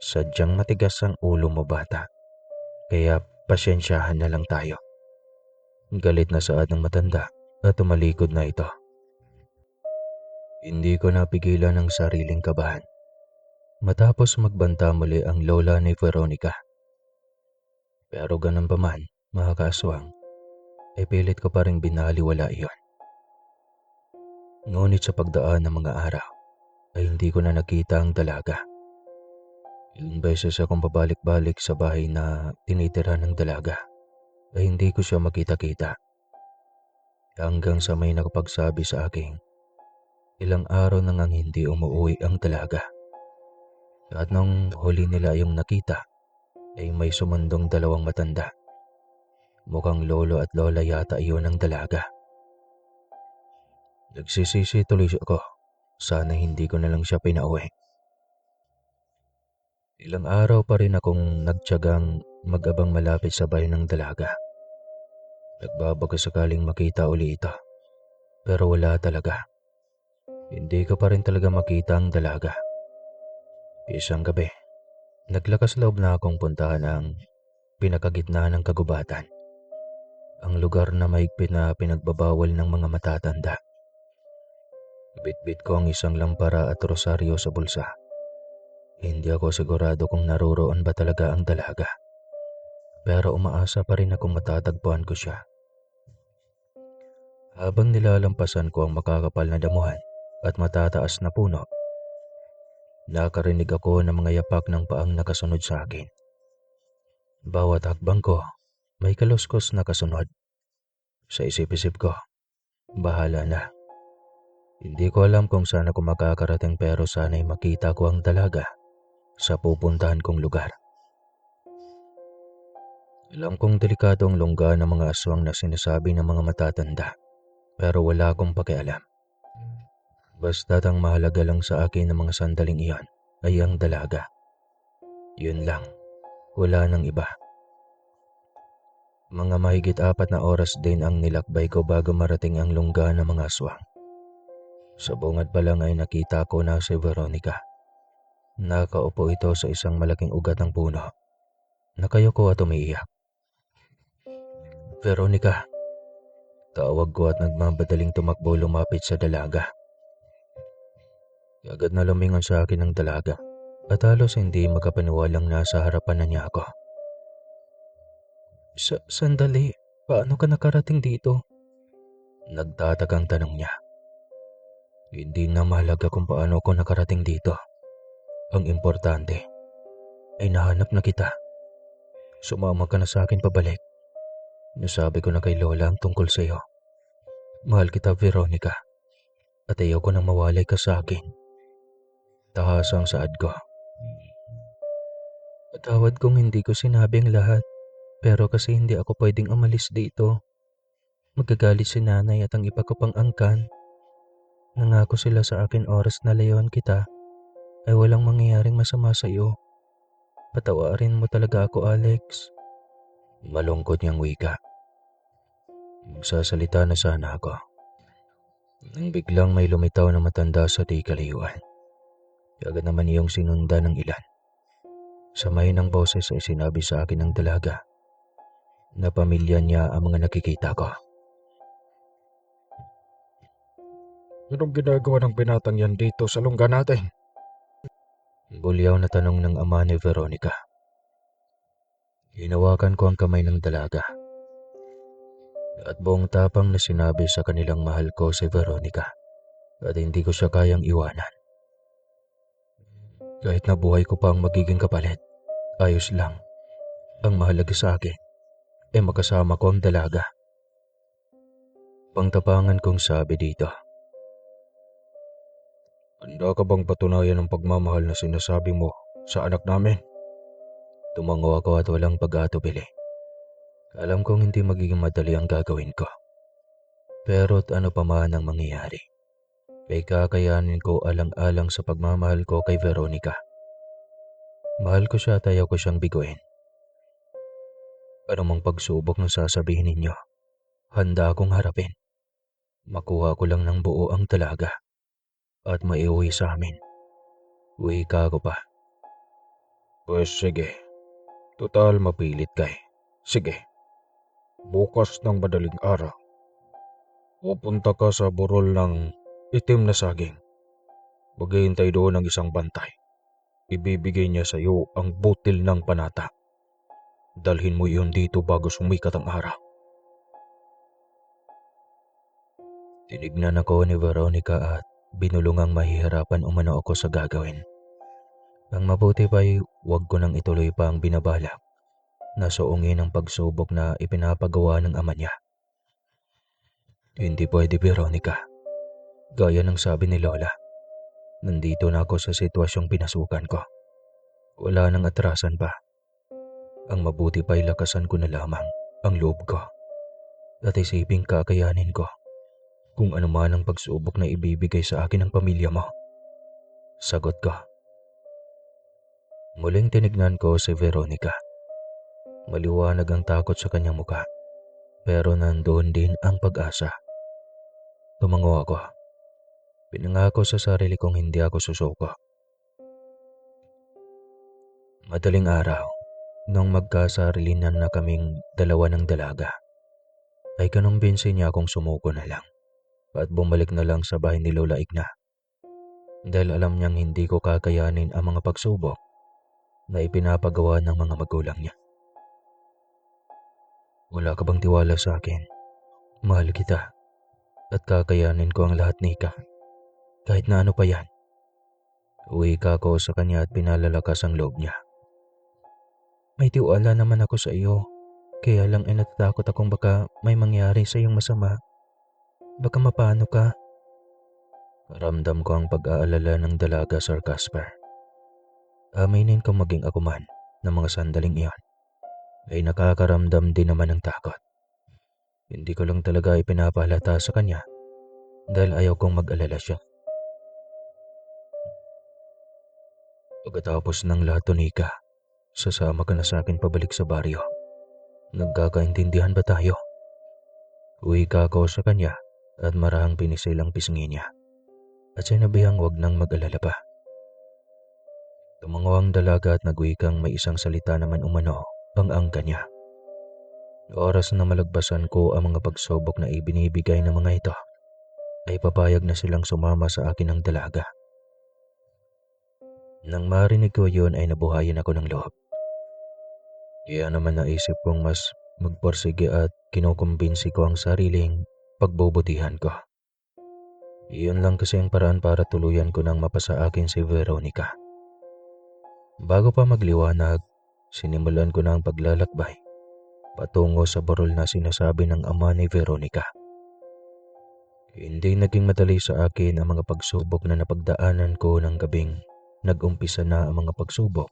Sadyang matigas ang ulo mo, bata. Kaya pasensyahan na lang tayo. Galit na saad ng matanda at tumalikod na ito. Hindi ko napigilan ang sariling kabahan. Matapos magbanta muli ang lola ni Veronica. Pero ganun pa man, mga kaaswang, ay pilit ko pa rin binaliwala iyon. Ngunit sa pagdaan ng mga araw, ay hindi ko na nakita ang dalaga. Ilang beses akong pabalik-balik sa bahay na tinitira ng dalaga, ay hindi ko siya makita-kita. Hanggang sa may nakapagsabi sa akin, ilang araw na ngang hindi umuwi ang dalaga. At nung huli nila yung nakita, ay may sumundong dalawang matanda. Mukhang lolo at lola yata iyon ng dalaga. Nagsisisi tuloy ako. Sana hindi ko na lang siya pinauwi. Ilang araw pa rin akong nagtiyagang mag-abang malapit sa bahay ng dalaga. Nagbabago sakaling makita uli ito. Pero wala talaga. Hindi ko pa rin talaga makita ang dalaga. Isang gabi, naglakas loob na akong puntahan ang pinakagitna ng kagubatan. Ang lugar na mahigpit na pinagbabawal ng mga matatanda. Bitbit ko ang isang lampara at rosaryo sa bulsa. Hindi ako sigurado kung naroroon ba talaga ang dalaga. Pero umaasa pa rin akong matatagpuan ko siya. Habang nilalampasan ko ang makakapal na damuhan at matataas na puno, nakarinig ako ng mga yapak ng paang nakasunod sa akin. Bawat hakbang ko, may kaluskos na kasunod. Sa isip-isip ko, bahala na. Hindi ko alam kung saan ako makakarating pero sana'y makita ko ang dalaga sa pupuntahan kong lugar. Alam kong delikado ang lungga ng mga aswang na sinasabi ng mga matatanda, pero wala akong pakialam. Basta't ang mahalaga lang sa akin ng mga sandaling iyon ay ang dalaga. Yun lang, wala nang iba. Mga mahigit 4 na oras din ang nilakbay ko bago marating ang lungga ng mga aswang. Sa bungad pa lang ay nakita ko na si Veronica. Nakaupo ito sa isang malaking ugat ng puno. Nakayuko at umiiyak. Veronica, tawag ko at nagmamadaling tumakbo lumapit sa dalaga. Agad na lumingon sa akin ang dalaga at halos hindi makapaniwalang nasa harapan na niya ako. Sandali, paano ka nakarating dito? Nagtatakang tanong niya. Hindi na mahalaga kung paano ako nakarating dito. Ang importante ay nahanap na kita. Sumama ka na sa akin pabalik. Nasabi ko na kay Lola ang tungkol sa iyo. Mahal kita, Veronica. At ayoko nang mawalay ka sa akin. Tahasang saad ko. Patawad kung hindi ko sinabi ang lahat. Pero kasi hindi ako pwedeng umalis dito. Magagalit si nanay at ang iba ko pang angkan. Nangako sila sa akin oras na layuan kita ay walang mangyayaring masama sa iyo. Patawarin mo talaga ako, Alex. Malungkot niyang wika. Magsasalita na sana ako. Nang biglang may lumitaw na matanda sa di kalayuan. Agad naman iyong sinunda ng ilan. Sa mahinang boses ay sinabi sa akin ng dalaga na pamilya niya ang mga nakikita ko. Anong ginagawa ng binatang yan dito sa lungga natin? Bulyaw na tanong ng ama ni Veronica. Hinawakan ko ang kamay ng dalaga at buong tapang na sinabi sa kanilang mahal ko si Veronica at hindi ko siya kayang iwanan. Kahit na buhay ko pa ang magiging kapalit, ayos lang. Ang mahalaga sa akin ay makasama ko ang dalaga. Pangtapangan kong sabi dito. Handa ka bang patunayan ang pagmamahal na sinasabi mo sa anak namin? Tumango ako at walang pag-atubili. Alam kong hindi magiging madali ang gagawin ko. Pero't ano pa man ang mangyayari, ay kakayanin ko alang-alang sa pagmamahal ko kay Veronica. Mahal ko siya at ayaw ko siyang biguin. Anumang pagsubok na sasabihin ninyo, handa akong harapin. Makuha ko lang ng buo ang dalaga at maiuwi sa amin. Uwi ka ko pa. Pues sige, total mapilit ka eh. Sige, bukas ng madaling araw, pupunta ka sa burol ng itim na saging. Maghihintay doon ng isang bantay. Ibibigay niya sa iyo ang butil ng panata. Dalhin mo iyon dito bago sumikat ang araw. Tinignan ako ni Veronica at binulungang mahihirapan umano ako sa gagawin. Ang mabuti pa'y huwag ko nang ituloy pa ang binabalak na suungin ang pagsubok na ipinapagawa ng ama niya. Hindi pwede, Veronica. Gaya ng sabi ni Lola, nandito na ako sa sitwasyong pinasukan ko. Wala nang atrasan pa. Ang mabuti pa'y lakasan ko na lamang ang loob ko at isiping kakayanin ko kung ano man ang pagsubok na ibibigay sa akin ng pamilya mo. Sagot ko. Muling tinignan ko si Veronica. Maliwanag ang takot sa kanyang muka, pero nandoon din ang pag-asa. Tumango ako. Pinangako sa sarili kong hindi ako susuko. Madaling araw, nung magkasarilinan na kaming dalawa ng dalaga, ay kanumbinsi niya akong sumuko na lang at bumalik na lang sa bahay ni Lola Igna. Dahil alam niyang hindi ko kakayanin ang mga pagsubok na ipinapagawa ng mga magulang niya. Wala ka bang tiwala sa akin? Mahal kita at kakayanin ko ang lahat, Nika. Kahit na ano pa yan. Uwi ka ako sa kanya at pinalalakas ang loob niya. May tiwala naman ako sa iyo. Kaya lang ay natatakot akong baka may mangyari sa iyong masama. Baka mapano ka. Ramdam ko ang pag-aalala ng dalaga, Sir Casper. Aminin kong maging ako man ng mga sandaling iyon ay nakakaramdam din naman ng takot. Hindi ko lang talaga ipinapahalata sa kanya dahil ayaw kong mag-alala siya. Pagkatapos ng lahat, Nika, sasama ka na sa akin pabalik sa baryo. Nagkakaintindihan ba tayo? Uwi ka ako sa kanya at marahang pinisil ang pisngi niya at sinabihang wag nang mag-alala pa. Tumango ang dalaga at nagwikang may isang salita naman umano ang angka niya. Oras na malagpasan ko ang mga pagsubok na ibinibigay ng mga ito, ay papayag na silang sumama sa akin ng dalaga. Nang marinig ko yun ay nabuhayan ako ng loob. Kaya naman naisip kong mas magporsige at kinukumbinsi ko ang sariling pagbubutihan ko. Iyon lang kasi ang paraan para tuluyan ko nang mapasa akin si Veronica. Bago pa magliwanag, sinimulan ko na ang paglalakbay patungo sa burol na sinasabi ng ama ni Veronica. Hindi naging madali sa akin ang mga pagsubok na napagdaanan ko ng gabing nag-umpisa na ang mga pagsubok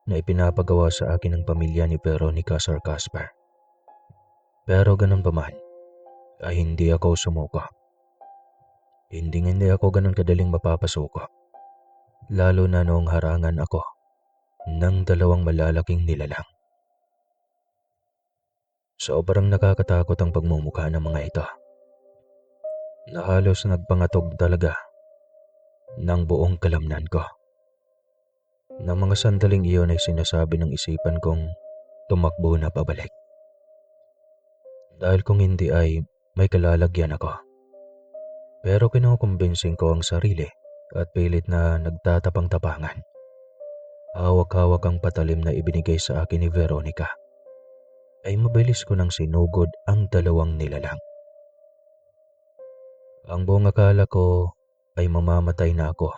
na ipinapagawa sa akin ng pamilya ni Veronica, Sir Casper. Pero ganun pa man, ay hindi ako sumuko. Hindi ako ganun kadaling mapapasuko. Lalo na noong harangan ako ng dalawang malalaking nilalang. Sobrang nakakatakot ang pagmumukha ng mga ito, na halos nagpangatog talaga ng buong kalamnan ko. Nang mga sandaling iyon ay sinasabi ng isipan kong tumakbo na pabalik. Dahil kung hindi ay may kalalagyan ako. Pero kinukumbensing ko ang sarili at pilit na nagtatapang-tapangan. Hawak-hawak ang patalim na ibinigay sa akin ni Veronica. Ay mabilis ko nang sinugod ang dalawang nilalang. Ang buong akala ko ay mamamatay na ako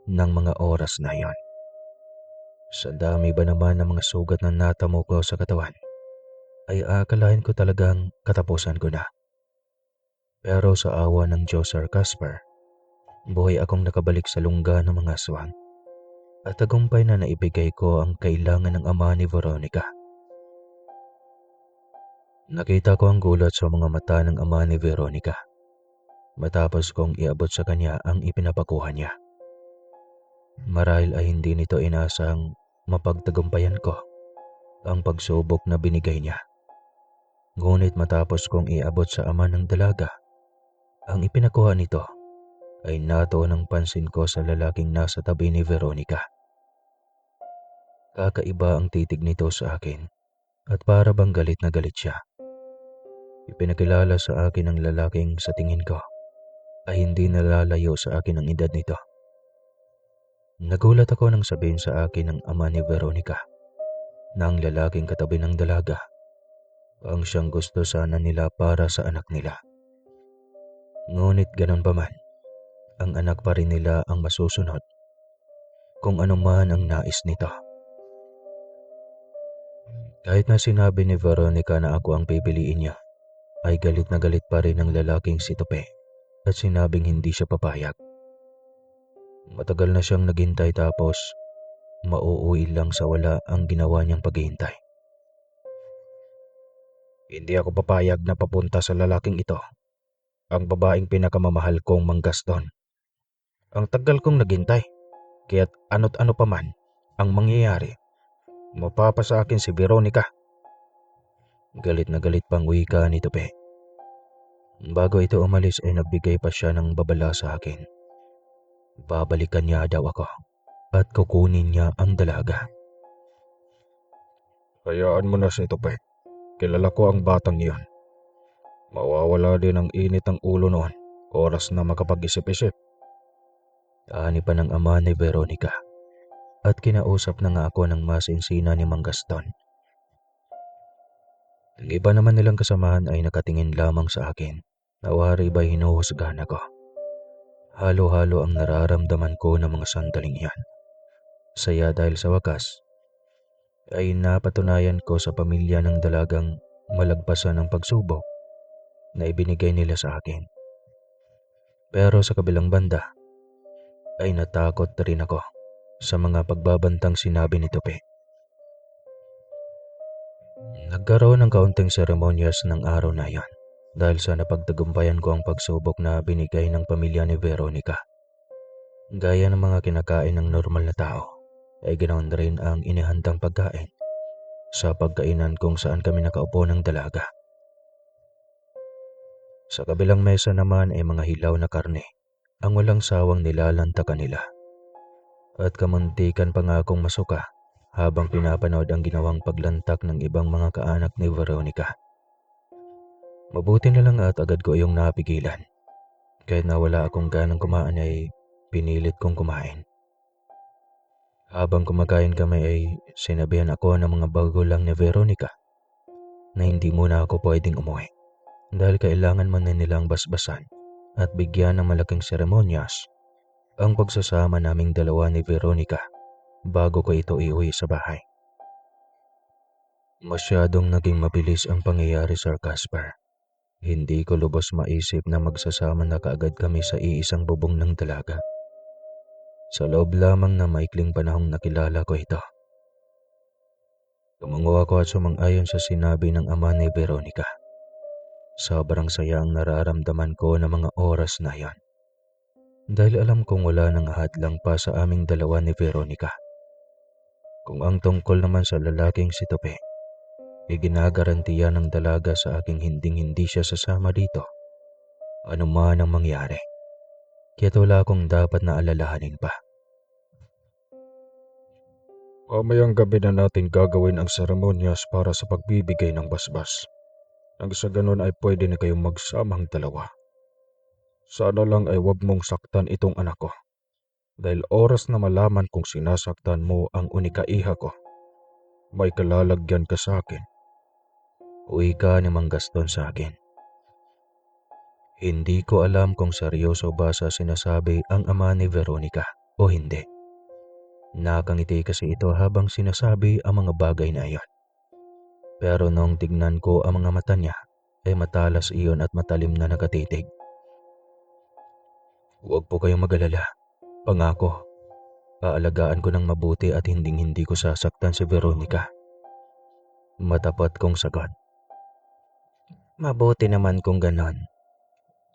ng mga oras na yon. Sa dami ba naman ng mga sugat na natamo ko sa katawan, ay aakalain ko talagang katapusan ko na. Pero sa awa ng Diyos, Sir Casper, buhay akong nakabalik sa lungga ng mga aswang at tagumpay na naibigay ko ang kailangan ng ama ni Veronica. Nakita ko ang gulat sa mga mata ng ama ni Veronica matapos kong iabot sa kanya ang ipinapakuha niya. Marahil ay hindi nito inasang mapagtagumpayan ko ang pagsubok na binigay niya. Ngunit matapos kong iabot sa ama ng dalaga, ang ipinakuha nito ay natuon ang pansin ko sa lalaking nasa tabi ni Veronica. Kakaiba ang titig nito sa akin at para bang galit na galit siya. Ipinakilala sa akin ang lalaking sa tingin ko ay hindi nalalayo sa akin ang edad nito. Nagulat ako nang sabihin sa akin ng ama ni Veronica na ang lalaking katabi ng dalaga ang siyang gusto sana nila para sa anak nila. Ngunit ganun pa man, ang anak pa rin nila ang masusunod kung ano man ang nais nito. Kahit na sinabi ni Veronica na ako ang pipiliin niya, ay galit na galit pa rin ang lalaking si Tope at sinabing hindi siya papayag. Matagal na siyang naghintay tapos mauuwi lang sa wala ang ginawa niyang paghihintay. Hindi ako papayag na papunta sa lalaking ito, ang babaeng pinakamamahal kong Mang Gaston. Ang tagal kong naghintay, kaya't ano't ano pa man ang mangyayari, mapapasa akin si Veronica. Galit na galit pang wika ni Tope. Bago ito umalis ay nagbigay pa siya ng babala sa akin. Babalikan niya daw ako at kukunin niya ang dalaga. Hayaan mo na si Tope. Kilala ko ang batang iyon. Mawawala din ang init ng ulo noon, oras na makapag-isip-isip. Ani pa ng ama ni Veronica at kinausap na nga ako ng masinsina ni Mang Gaston. Ang iba naman nilang kasamahan ay nakatingin lamang sa akin. Nawari ba'y hinuhusgahan ako? Halo-halo ang nararamdaman ko ng mga sandaling iyan. Saya dahil sa wakas ay napatunayan ko sa pamilya ng dalagang malagpasan ang pagsubok na ibinigay nila sa akin. Pero sa kabilang banda ay natakot rin ako sa mga pagbabantang sinabi ni Tope. Nagkaroon ng kaunting seremonyas ng araw na iyon dahil sa napagtagumpayan ko ang pagsubok na binigay ng pamilya ni Veronica. Gaya ng mga kinakain ng normal na tao, ay ganoon rin ang inihandang pagkain sa pagkainan kung saan kami nakaupo ng dalaga. Sa kabilang mesa naman ay mga hilaw na karne ang walang sawang nilalantakan nila. At kamuntikan pa nga akong masuka habang pinapanood ang ginawang paglantak ng ibang mga kaanak ni Veronica. Mabuti na lang at agad ko iyong napigilan. Kahit na wala akong ganang kumain ay pinilit kong kumain. Habang kumakain kami ay sinabihan ako ng mga bagulang ni Veronica na hindi muna ako pwedeng umuwi dahil kailangan man na nilang basbasan at bigyan ng malaking seremonyas ang pagsasama naming dalawa ni Veronica bago ko ito iuwi sa bahay. Masyadong naging mabilis ang pangyayari, Sir Casper. Hindi ko lubos maisip na magsasama na kaagad kami sa iisang bubong ng dalaga. Sa loob lamang na maikling panahong nakilala ko ito. Tumungo ako at sumang-ayon sa sinabi ng ama ni Veronica. Sobrang saya ang nararamdaman ko ng mga oras na yon. Dahil alam kong wala nang hadlang pa sa aming dalawa ni Veronica. Kung ang tungkol naman sa lalaking si Tope, iginagarantiya ng dalaga sa aking hinding-hindi siya sasama dito. Ano man ang mangyari, kaya't wala akong dapat na alalahanin pa. Mamayang gabi na natin gagawin ang seremonyas para sa pagbibigay ng basbas. Nang sa ganun ay pwede na kayong magsamang dalawa. Sana lang ay wag mong saktan itong anak ko. Dahil oras na malaman kung sinasaktan mo ang unika iha ko, may kalalagyan ka sa akin. Uwi ka ni Mang Gaston sa akin. Hindi ko alam kung seryoso ba sa sinasabi ang ama ni Veronica o hindi. Nakangiti kasi ito habang sinasabi ang mga bagay na iyon. Pero nung tignan ko ang mga mata niya, ay matalas iyon at matalim na nakatitig. Huwag po kayong mag-alala. Pangako, aalagaan ko ng mabuti at hinding-hindi ko sasaktan si Veronica. Matapat kong sagot. Mabuti naman kung ganon.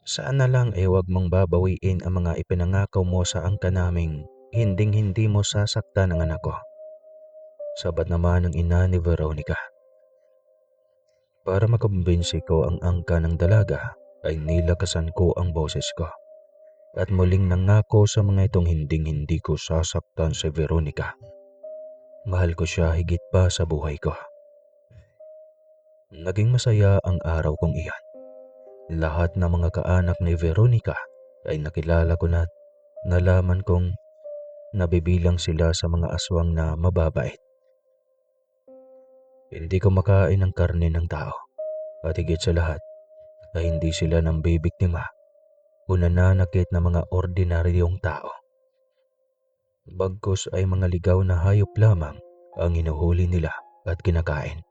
Sana lang ay huwag mong babawiin ang mga ipinangakaw mo sa angka naming hinding-hindi mo sasaktan ang anak ko. Sabat naman ng ina ni Veronica. Para makumbinsi ko ang angka ng dalaga, ay nilakasan ko ang boses ko. At muling nangako sa mga itong hinding-hindi ko sasaktan si Veronica. Mahal ko siya higit pa sa buhay ko. Naging masaya ang araw kong iyan. Lahat ng mga kaanak ni Veronica ay nakilala ko na nalaman kong nabibilang sila sa mga aswang na mababait. Hindi ko makain ng karne ng tao at higit sa lahat ay hindi sila nambibiktima o nananakit na mga ordinaryong tao. Bagkus ay mga ligaw na hayop lamang ang hinuhuli nila at kinakain.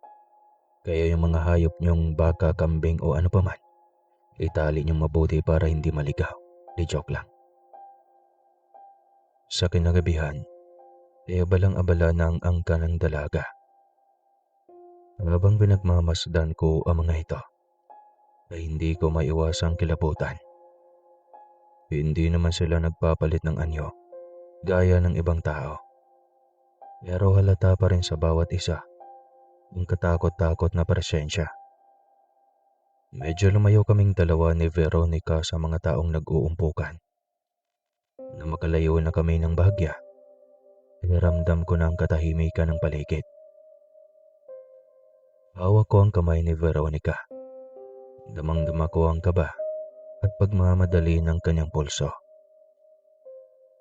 Kaya yung mga hayop niyong baka, kambing o ano paman, itali niyong mabuti para hindi maligaw. Di joke lang. Sa kinagabihan, ay abalang-abala na ang angka ng dalaga. Habang pinagmamasdan ko ang mga ito, ay hindi ko maiwasang kilabutan. Hindi naman sila nagpapalit ng anyo, gaya ng ibang tao. Pero halata pa rin sa bawat isa ang katakot-takot na presensya. Medyo lumayo kaming dalawa ni Veronica sa mga taong nag-uumpukan. Na makalayo na kami ng bahagya, ay ramdam ko na ang katahimikan ng paligid. Hawak ko ang kamay ni Veronica. Damang-dama ko ang kaba at pagmamadali ng kanyang pulso.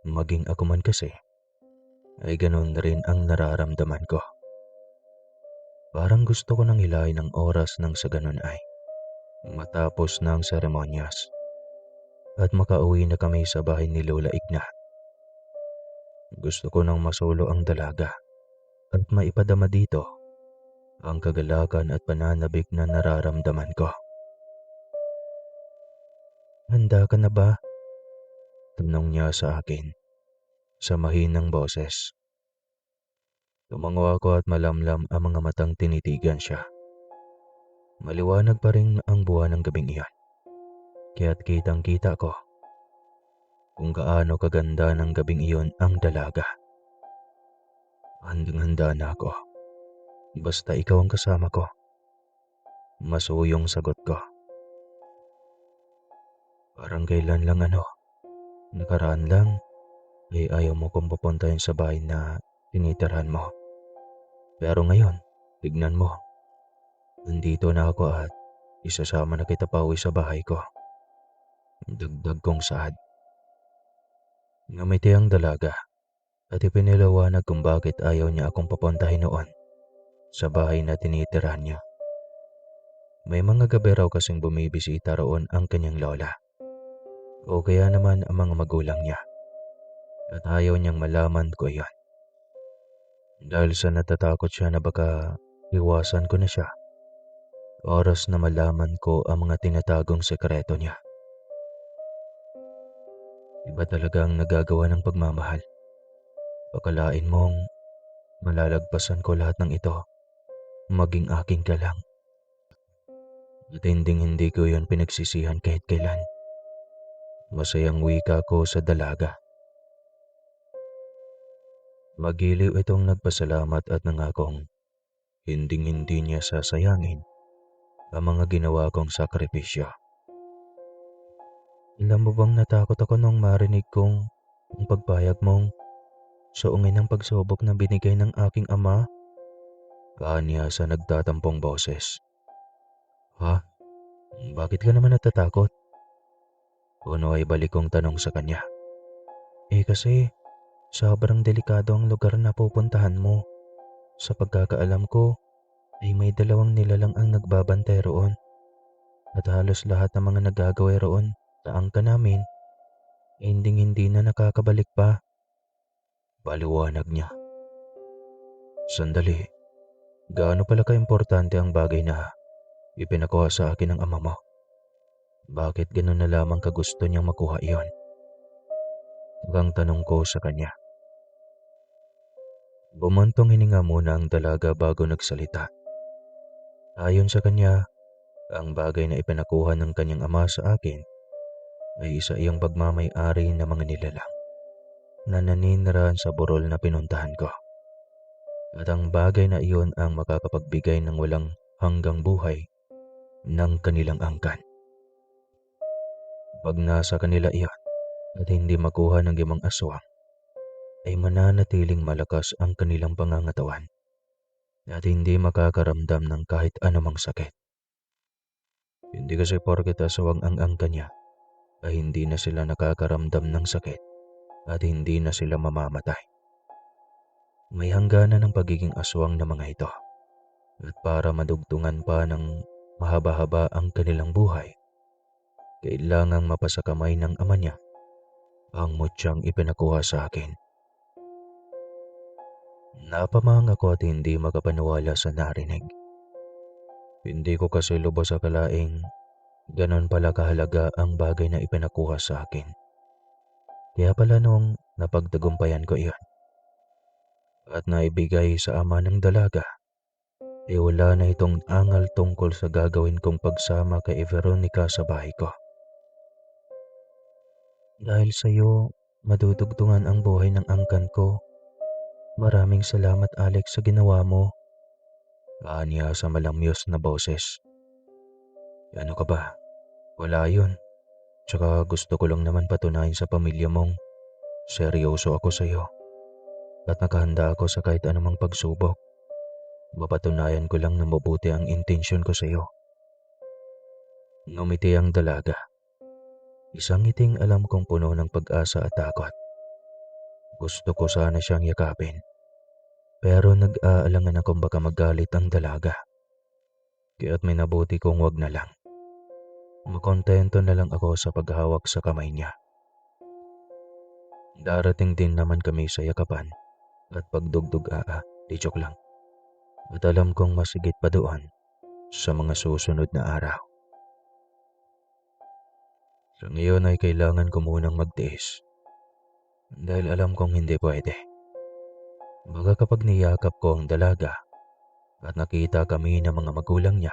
Maging ako man kasi, ay ganoon rin ang nararamdaman ko. Parang gusto ko nang hilahin ang oras nang sa ganun ay matapos ng seremonyas at makauwi na kami sa bahay ni Lola Igna. Gusto ko nang masolo ang dalaga at maipadama dito ang kagalakan at pananabik na nararamdaman ko. Handa ka na ba? Tanong niya sa akin sa mahinang boses. Tumango ako at malamlam ang mga matang tinitigan siya. Maliwanag pa rin ang buwan ng gabing iyon, kaya't kitang-kita ko kung gaano kaganda ng gabing iyon ang dalaga. Handang-handa na ako. Basta ikaw ang kasama ko. Masuyong sagot ko. Parang kailan lang nakaraan lang ay ayaw mo kong pupuntahin sa bahay na tinitirhan mo. Pero ngayon, tignan mo. Nandito na ako at isasama na kita pauwi sa bahay ko. Dagdag kong saad. Ngumiti ang dalaga at ipiniliwanag kung bakit ayaw niya akong papuntahin noon sa bahay na tinitirhan niya. May mga gabi raw kasing bumibisita roon ang kanyang lola o kaya naman ang mga magulang niya at ayaw niyang malaman ko iyon. Dahil sa natatakot siya na baka iwasan ko na siya, oras na malaman ko ang mga tinatagong sekreto niya. Iba talaga ang nagagawa ng pagmamahal. Pakalain mong malalagpasan ko lahat ng ito, maging akin ka lang. At hindi ko yun pinagsisihan kahit kailan. Masayang wika ko sa dalaga. Magiliw itong nagpasalamat at nangakong hinding-hindi niya sasayangin ang mga ginawa kong sakripisyo. Alam mo bang natakot ako nung marinig kong ang pagpayag mong suungin ang pagsubok na binigay ng aking ama? Kanya sa nagtatampong boses. Ha? Bakit ka naman natatakot? Puno ay balik kong tanong sa kanya. Kasi sobrang delikado ang lugar na pupuntahan mo. Sa pagkakaalam ko ay may dalawang nilalang ang nagbabantay roon at halos lahat ng mga nagagawa roon sa angka namin ay hindi na nakakabalik pa. Paliwanag niya. Sandali, gaano pala ka-importante ang bagay na ipinakuha sa akin ng ama mo? Bakit ganun na lamang kagusto niyang makuha iyon? Ang tanong ko sa kanya. Bumuntong hininga muna ang dalaga bago nagsalita. Ayon sa kanya, ang bagay na ipinakuha ng kanyang ama sa akin ay isa iyang pagmamay-ari ng mga nilalang na naninirahan sa burol na pinuntahan ko. At ang bagay na iyon ang makakapagbigay ng walang hanggang buhay ng kanilang angkan. Pag nasa kanila iyon at hindi makuha ng limang aswang, ay mananatiling malakas ang kanilang pangangatawan at hindi makakaramdam ng kahit anumang sakit. Hindi kasi porket aswang ang angkan niya ay hindi na sila nakakaramdam ng sakit at hindi na sila mamamatay. May hangganan ng pagiging aswang ng mga ito at para madugtungan pa ng mahaba-haba ang kanilang buhay, kailangang mapasakamay ng ama niya ang mutyang ipinakuha sa akin. Napamang ako at hindi makapaniwala sa narinig. Hindi ko kasi lubos akalaing ganon pala kahalaga ang bagay na ipinakuha sa akin. Kaya pala noong napagtagumpayan ko iyon at naibigay sa ama ng dalaga, wala na itong angal tungkol sa gagawin kong pagsama kay Veronica sa bahay ko. Dahil sa iyo, madudugtungan ang buhay ng angkan ko. Maraming salamat Alex sa ginawa mo. Aniya sa malamyos na boses. Ano ka ba? Wala yun. Tsaka gusto ko lang naman patunayan sa pamilya mong seryoso ako sa iyo. At nakahanda ako sa kahit anumang pagsubok. Mapatunayan ko lang na mabuti ang intensyon ko sa iyo. Ngumiti ang dalaga. Isang ngiting alam kong puno ng pag-asa at takot. Gusto ko sana siyang yakapin. Pero nag-aalangan akong baka magalit ang dalaga. Kaya't minabuti kong wag na lang. Makontento na lang ako sa paghawak sa kamay niya. Darating din naman kami sa yakapan at pagdugdug-aa, di joke lang. At alam kong masigit pa doon sa mga susunod na araw. Sa ngayon ay kailangan ko munang magtiis dahil alam kong hindi pwede. Baka kapag niyakap ko ang dalaga at nakita kami ng mga magulang niya,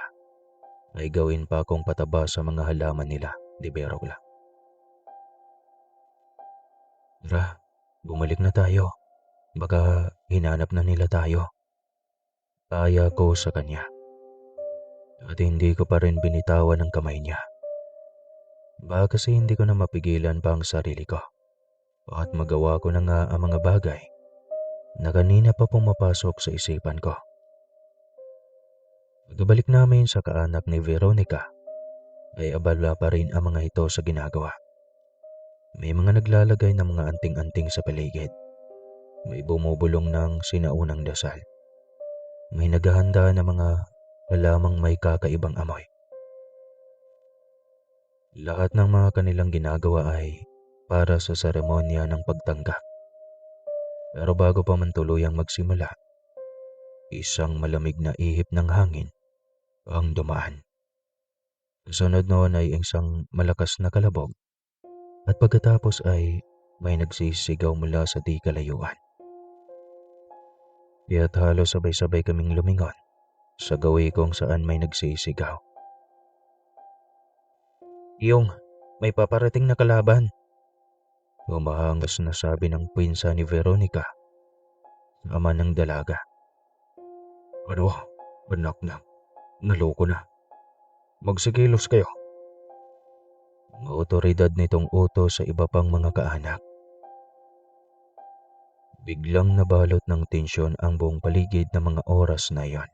ay gawin pa akong pataba sa mga halaman nila, di bero lang. Tara, bumalik na tayo. Baka hinanap na nila tayo. Kaya ko sa kanya. At hindi ko pa rin binitawan ang kamay niya. Baka kasi hindi ko na mapigilan pa ang sarili ko. At magawa ko na nga ang mga bagay na kanina pa pumapasok sa isipan ko. Pagbalik namin sa kaanak ni Veronica, ay abala pa rin ang mga ito sa ginagawa. May mga naglalagay ng mga anting-anting sa paligid. May bumubulong ng sinaunang dasal. May naghahanda ng mga halamang may kakaibang amoy. Lahat ng mga kanilang ginagawa ay para sa seremonya ng pagtanggap. Pero bago pa man tuluyang magsimula, isang malamig na ihip ng hangin ang dumaan. Kasunod noon ay isang malakas na kalabog at pagkatapos ay may nagsisigaw mula sa di kalayuan. Kaya't halos sabay-sabay kaming lumingon sa gawi kung saan may nagsisigaw. Yung, may paparating na kalaban. Humahangas na sabi ng pinsan ni Veronica, ama ng dalaga. Ano? Anak na. Naloko na. Magsikilos kayo. Ang otoridad nitong utos sa iba pang mga kaanak. Biglang nabalot ng tensyon ang buong paligid ng mga oras na iyon.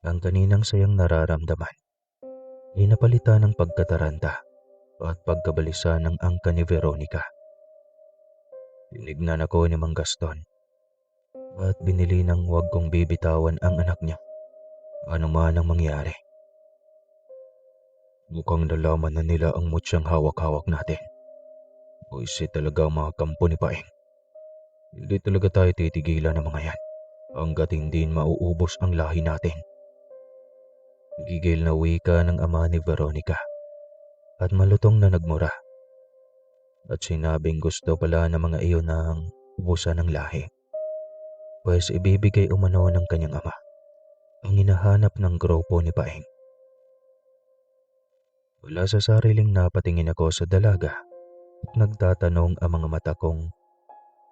Ang kaninang sayang nararamdaman ay napalitan ng pagkataranta at pagkabalisa ng angka ni Veronica. Tinignan ako ni Mang Gaston at binili ng huwag kong bibitawan ang anak niya, ano man ang mangyari. Mukhang nalaman na nila ang mutsyang hawak-hawak natin. Buwisi talaga ang mga kampo ni Paeng. Hindi talaga tayo titigilan ng mga yan hanggat hindi mauubos ang lahi natin. Gigil na wika ng ama ni Veronica at malutong na nagmura. At sinabing gusto pala ng mga iyon ng ubusan ng lahi. Pues ibibigay umano ng kanyang ama ang hinahanap ng grupo ni Paeng. Wala sa sariling napatingin ako sa dalaga at nagtatanong ang mga mata kong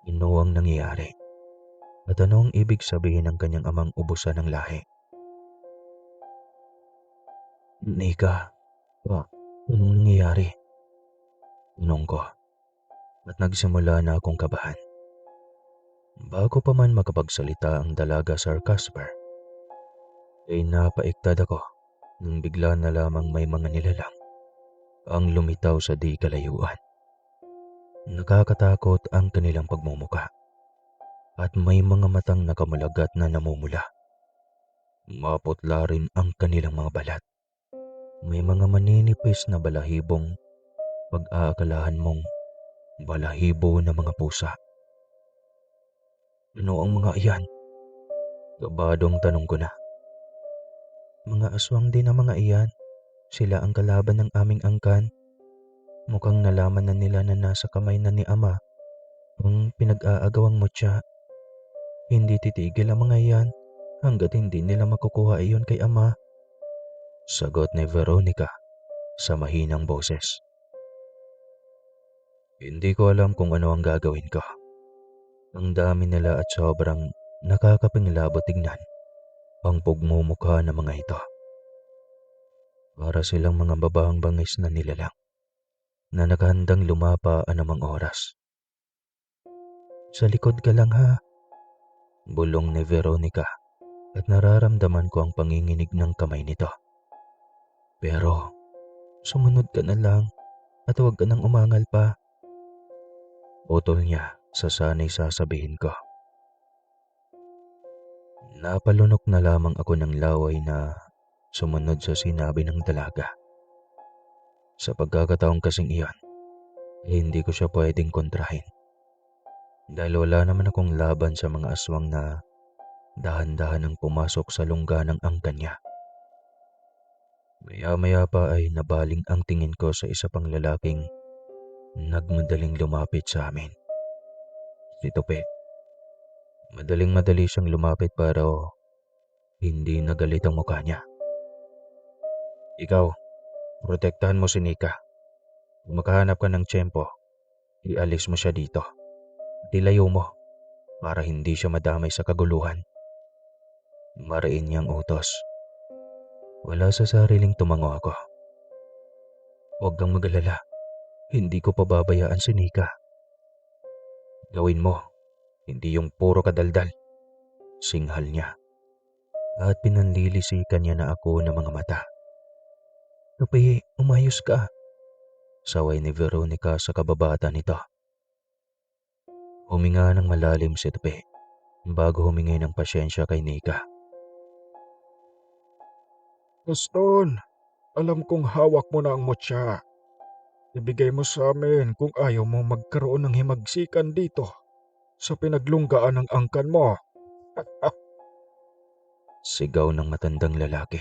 ano ang nangyayari at ano ang ibig sabihin ng kanyang amang ubusan ng lahi. Nika, anong nangyayari? Tanong ko at nagsimula na akong kabahan. Bago pa man makapagsalita ang dalaga, Sir Casper, ay napaiktad ako nang bigla na lamang may mga nilalang ang lumitaw sa di kalayuan. Nakakatakot ang kanilang pagmumuka at may mga matang nakamulagat na namumula. Maputla rin ang kanilang mga balat. May mga maninipis na balahibong pag-aakalahan mong balahibo na mga pusa. Ano ang mga iyan? Kabadong tanong ko na. Mga aswang din ang mga iyan. Sila ang kalaban ng aming angkan. Mukhang nalaman na nila na nasa kamay na ni Ama ang pinag-aagawang mutya. Hindi titigil ang mga iyan hanggat hindi nila makukuha iyon kay Ama. Sagot ni Veronica sa mahinang boses. Hindi ko alam kung ano ang gagawin ko. Ang dami nila at sobrang nakakapinglabo tignan ang pagmumukha ng mga ito. Para silang mga babaang bangis na nilalang na nakahandang lumapa anumang oras. Sa likod ka lang ha, bulong ni Veronica at nararamdaman ko ang panginginig ng kamay nito. Pero sumunod ka na lang at huwag ka nang umangal pa. Utol niya sa sanay sasabihin ko. Napalunok na lamang ako ng laway na sumunod sa sinabi ng dalaga. Sa pagkakataong kasing iyon, hindi ko siya pwedeng kontrahin. Dahil wala naman akong laban sa mga aswang na dahan-dahan ang pumasok sa lungga ng angkan niya. Maya-maya pa ay nabaling ang tingin ko sa isa pang lalaking nagmadaling lumapit sa amin. Si Tope. Madaling-madali siyang lumapit pero hindi nagalit ang mukha niya. Ikaw, protektahan mo si Nika. Kung makahanap ka ng tiyempo, ialis mo siya dito. Dilayo mo para hindi siya madamay sa kaguluhan. Mariin niyang utos. Wala sa sariling tumango ako. Huwag kang mag-alala. Hindi ko pababayaan si Nika. Gawin mo, hindi yung puro kadaldal. Singhal niya. At pinanlilisikan niya na ako ng mga mata. Tupi, umayos ka. Saway ni Veronica sa kababata nito. Huminga ng malalim si Tupi bago humingi ng pasyensya kay Nika. Gaston, alam kong hawak mo na ang mutya. Ibigay mo sa amin kung ayaw mo magkaroon ng himagsikan dito sa pinaglunggaan ng angkan mo. Sigaw ng matandang lalaki.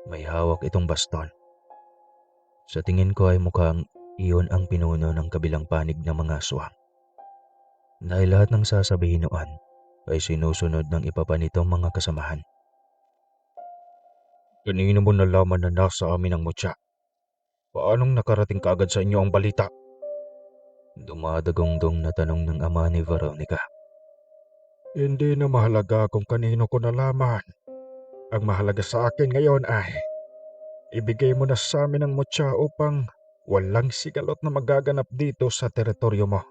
May hawak itong baston. Sa tingin ko ay mukhang iyon ang pinuno ng kabilang panig ng mga aswang. Dahil lahat ng sasabihin noon ay sinusunod ng iba pa nitong mga kasamahan. Kanino mo nalaman na nasa amin ang mutya? Paanong nakarating kaagad sa inyo ang balita? Dumadagongdong na tanong ng ama ni Veronica. Hindi na mahalaga kung kanino ko nalaman. Ang mahalaga sa akin ngayon ay ibigay mo na sa amin ang mutya upang walang sigalot na magaganap dito sa teritoryo mo.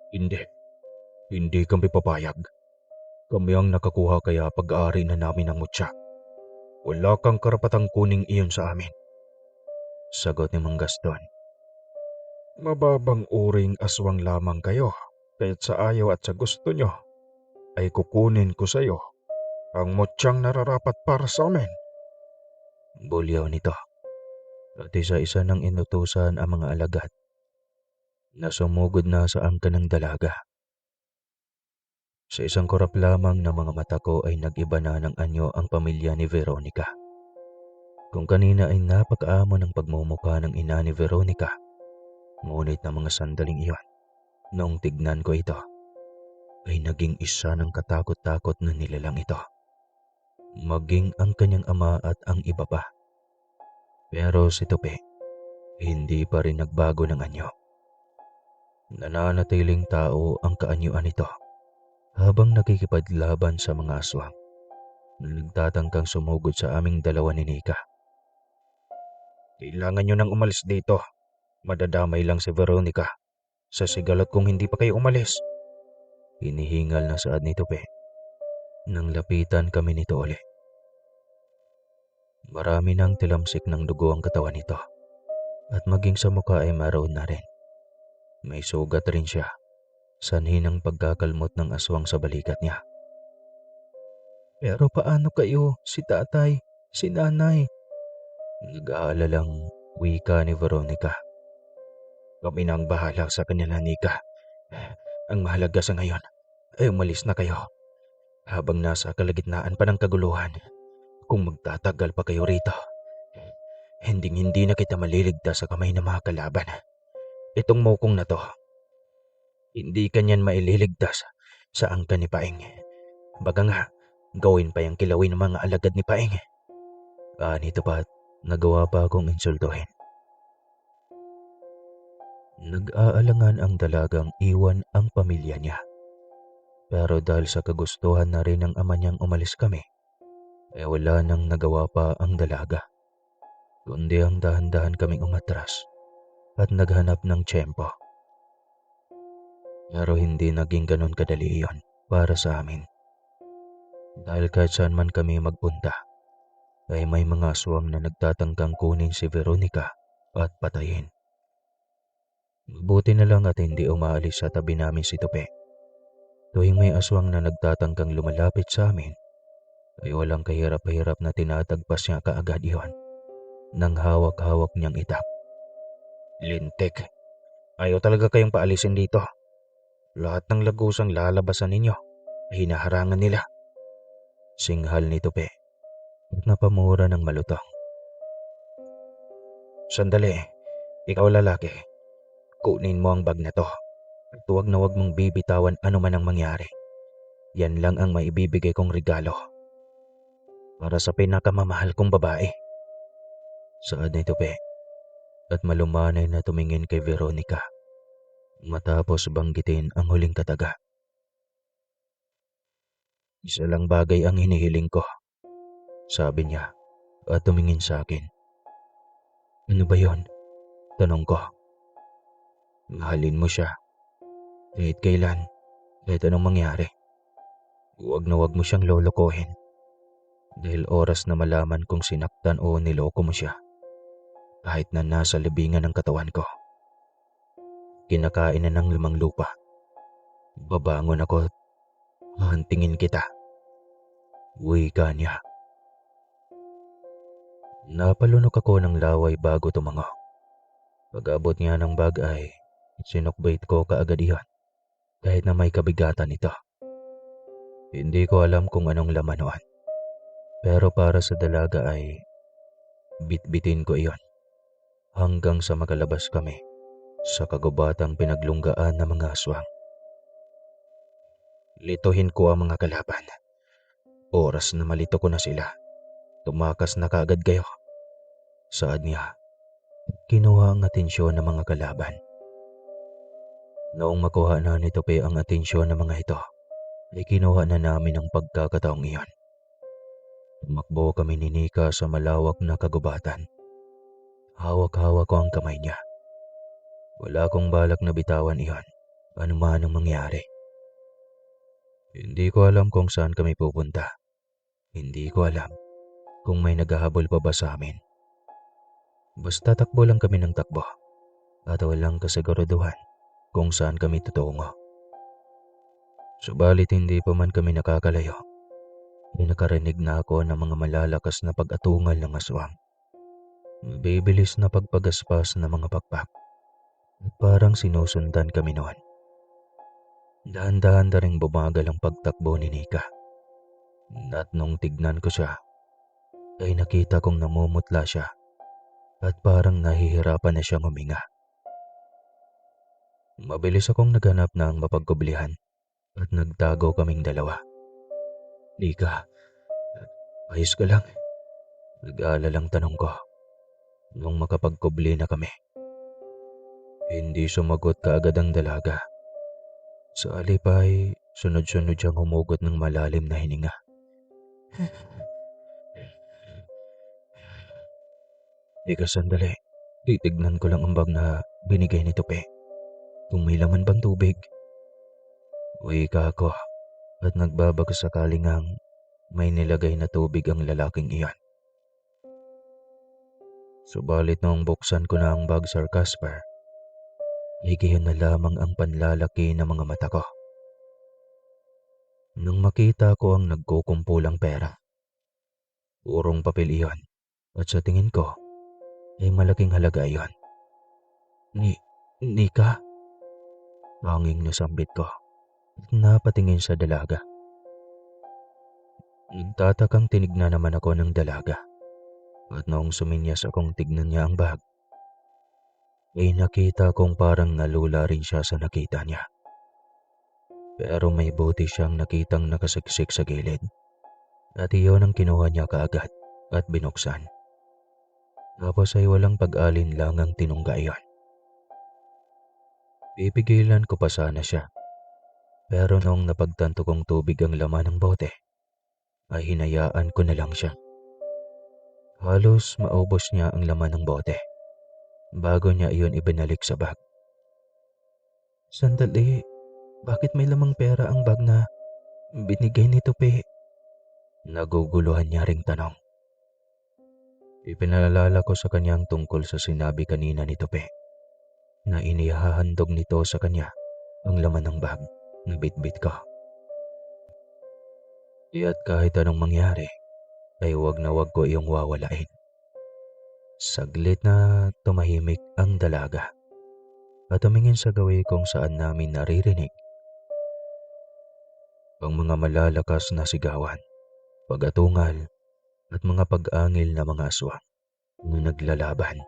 Hindi. Hindi kami papayag. Kami ang nakakuha kaya pag-aari na namin ang mutya. Wala kang karapatang kuning iyon sa amin. Sagot ni Mang Gaston. Mababang uring aswang lamang kayo, kaya't sa ayaw at sa gusto nyo ay kukunin ko sa iyo ang mutsyang nararapat para sa amin. Bulyaw nito at isa-isa nang inutusan ang mga alagad na sumugod na sa angkan ng dalaga. Sa isang kurap lamang ng mga mata ko ay nag-iba na ng anyo ang pamilya ni Veronica. Kung kanina ay napakaamo ng pagmumukha ng ina ni Veronica, ngunit ng mga sandaling iyon, noong tignan ko ito, ay naging isa ng katakot-takot na nilalang ito. Maging ang kanyang ama at ang iba pa. Pero si Tupi, hindi pa rin nagbago ng anyo. Nananatiling tao ang kaanyuan nito habang nakikipaglaban sa mga aswang na nagtatangkang sumugod sa aming dalawa ni Nika. Kailangan nyo nang umalis dito. Madadamay lang si Veronica sa sigalot kung hindi pa kayo umalis. Hinihingal na saad ni Tupi nang lapitan kami nito uli. Marami nang tilamsik ng dugo ang katawan nito at maging sa mukha ay maroon na rin. May sugat rin siya, sanhi ng pagkakalmot ng aswang sa balikat niya. Pero paano kayo, si tatay, si nanay? Nag-aalalang wika ni Veronica. Kami na ang bahala sa kanila, Nika. Ang mahalaga sa ngayon ay umalis na kayo habang nasa kalagitnaan pa ng kaguluhan. Kung magtatagal pa kayo rito, hindi na kita maliligtas sa kamay ng mga kalaban. Itong mokong na to, hindi kanyan maililigtas sa angkan ni Paeng. Baga nga, gawin pa yung kilawin ng mga alagad ni Paeng. Nito pa't nagawa pa akong insultuhin. Nag-aalangan ang dalagang iwan ang pamilya niya. Pero dahil sa kagustuhan na rin ng ama niyang umalis kami, wala nang nagawa pa ang dalaga. Kundi ang dahan-dahan kaming umatras at naghanap ng tiyempo. Pero hindi naging ganon kadali iyon para sa amin. Dahil kahit saan man kami magpunta, ay may mga aswang na nagtatangkang kunin si Veronica at patayin. Buti na lang at hindi umaalis sa tabi namin si Tupi. Tuwing may aswang na nagtatangkang lumalapit sa amin, ay walang kahirap-hirap na tinatagpas niya kaagad iyon nang hawak-hawak niyang itak. Lintik, ayaw talaga kayong paalisin dito. Lahat ng lagusang lalabasan ninyo ay hinaharangan nila. Singhal ni Tupi at napamura ng malutong. Sandali, ikaw lalaki. Kunin mo ang bag na to. At huwag na huwag mong bibitawan ano man ang mangyari. Yan lang ang maibibigay kong regalo para sa pinakamamahal kong babae. Saad ni Tupi at malumanay na tumingin kay Veronica matapos banggitin ang huling kataga. Isa lang bagay ang hinihiling ko, sabi niya at tumingin sa akin. Ano ba yon? Tanong ko. Mahalin mo siya. Kahit kailan, kahit anong mangyari. Huwag na huwag mo siyang lolokohin. Dahil oras na malaman kung sinaktan o niloko mo siya. Kahit na nasa libingan ng katawan ko. Kinakain na ng limang lupa. Babangon ako at hahantingin kita. Wika niya. Napalunok ako ng laway bago tumango. Pag-abot niya ng bag ay sinukbait ko kaagad iyon kahit na may kabigatan ito. Hindi ko alam kung anong laman noon. Pero para sa dalaga ay bitbitin ko iyon hanggang sa makalabas kami sa kagubatang pinaglunggaan ng mga aswang. Lituhin ko ang mga kalaban. Oras na malito ko na sila. Tumakas na kaagad kayo. Saad niya. Kinuha ang atensyon ng mga kalaban. Noong makuha na ni Tupi ang atensyon ng mga ito, ay kinuha na namin ang pagkakataong iyon. Tumakbo kami ni Nika sa malawak na kagubatan. Hawak-hawak ko ang kamay niya. Wala akong balak na bitawan iyon, ano man ang mangyari. Hindi ko alam kung saan kami pupunta. Hindi ko alam kung may naghahabol pa ba sa amin. Basta takbo lang kami ng takbo at walang kasiguraduhan kung saan kami tutungo. Subalit hindi pa man kami nakakalayo, ay nakarinig na ako ng mga malalakas na pag-atungal ng aswang. Mabibilis na pagpagaspas ng mga pakpak at parang sinusundan kami noon. Dahan-dahan na ring bumagal ang pagtakbo ni Nika. At nung tignan ko siya, ay nakita kong namumutla siya at parang nahihirapan na siyang huminga. Mabilis akong naghanap ng mapagkublihan at nagtago kaming dalawa. Nika, ayos ka lang? Nag-aalalang tanong ko nung makapagkubli na kami. Hindi sumagot kaagad ang dalaga. Sa halip ay sunod-sunod siyang humugot ng malalim na hininga. Ika sandali, titignan ko lang ang bag na binigay ni Tupi. Kung may laman bang tubig. Wika ako at nagbabagsasaling ang may nilagay na tubig ang lalaking iyon. Subalit noong buksan ko na ang bag, Sir Casper, ay gayon na lamang ang panlalaki ng mga mata ko. Nung makita ko ang nagkukumpulang pera, purong papel iyon at sa tingin ko ay malaking halaga iyon. Nika? Tanging nasambit ko at napatingin sa dalaga. Nagtatakang tinignan naman ako ng dalaga at noong suminyas akong tignan niya ang bag, ay nakita kong parang nalula rin siya sa nakita niya. Pero may buti siyang nakitang nakasiksik sa gilid at iyon ang kinuha niya kaagad at binuksan. Tapos ay walang pag-alinlangang tinungga iyon. Pipigilan ko pa sana siya, pero noong napagtanto kong tubig ang laman ng bote, ay hinayaan ko na lang siya. Halos maubos niya ang laman ng bote bago niya iyon ibinalik sa bag. Sandali, bakit may lamang pera ang bag na binigay ni Tupi? Naguguluhan niya ring tanong. Ipinalala ko sa kanyang tungkol sa sinabi kanina ni Tupi na inihahandog nito sa kanya ang laman ng bag na bitbit ko. At kahit anong mangyari, ay wag na wag ko iyong wawalain. Saglit na tumahimik ang dalaga at tumingin sa gawi kung saan namin naririnig ang mga malalakas na sigawan, pag-atungal at mga pag-angil na mga aswang na naglalaban.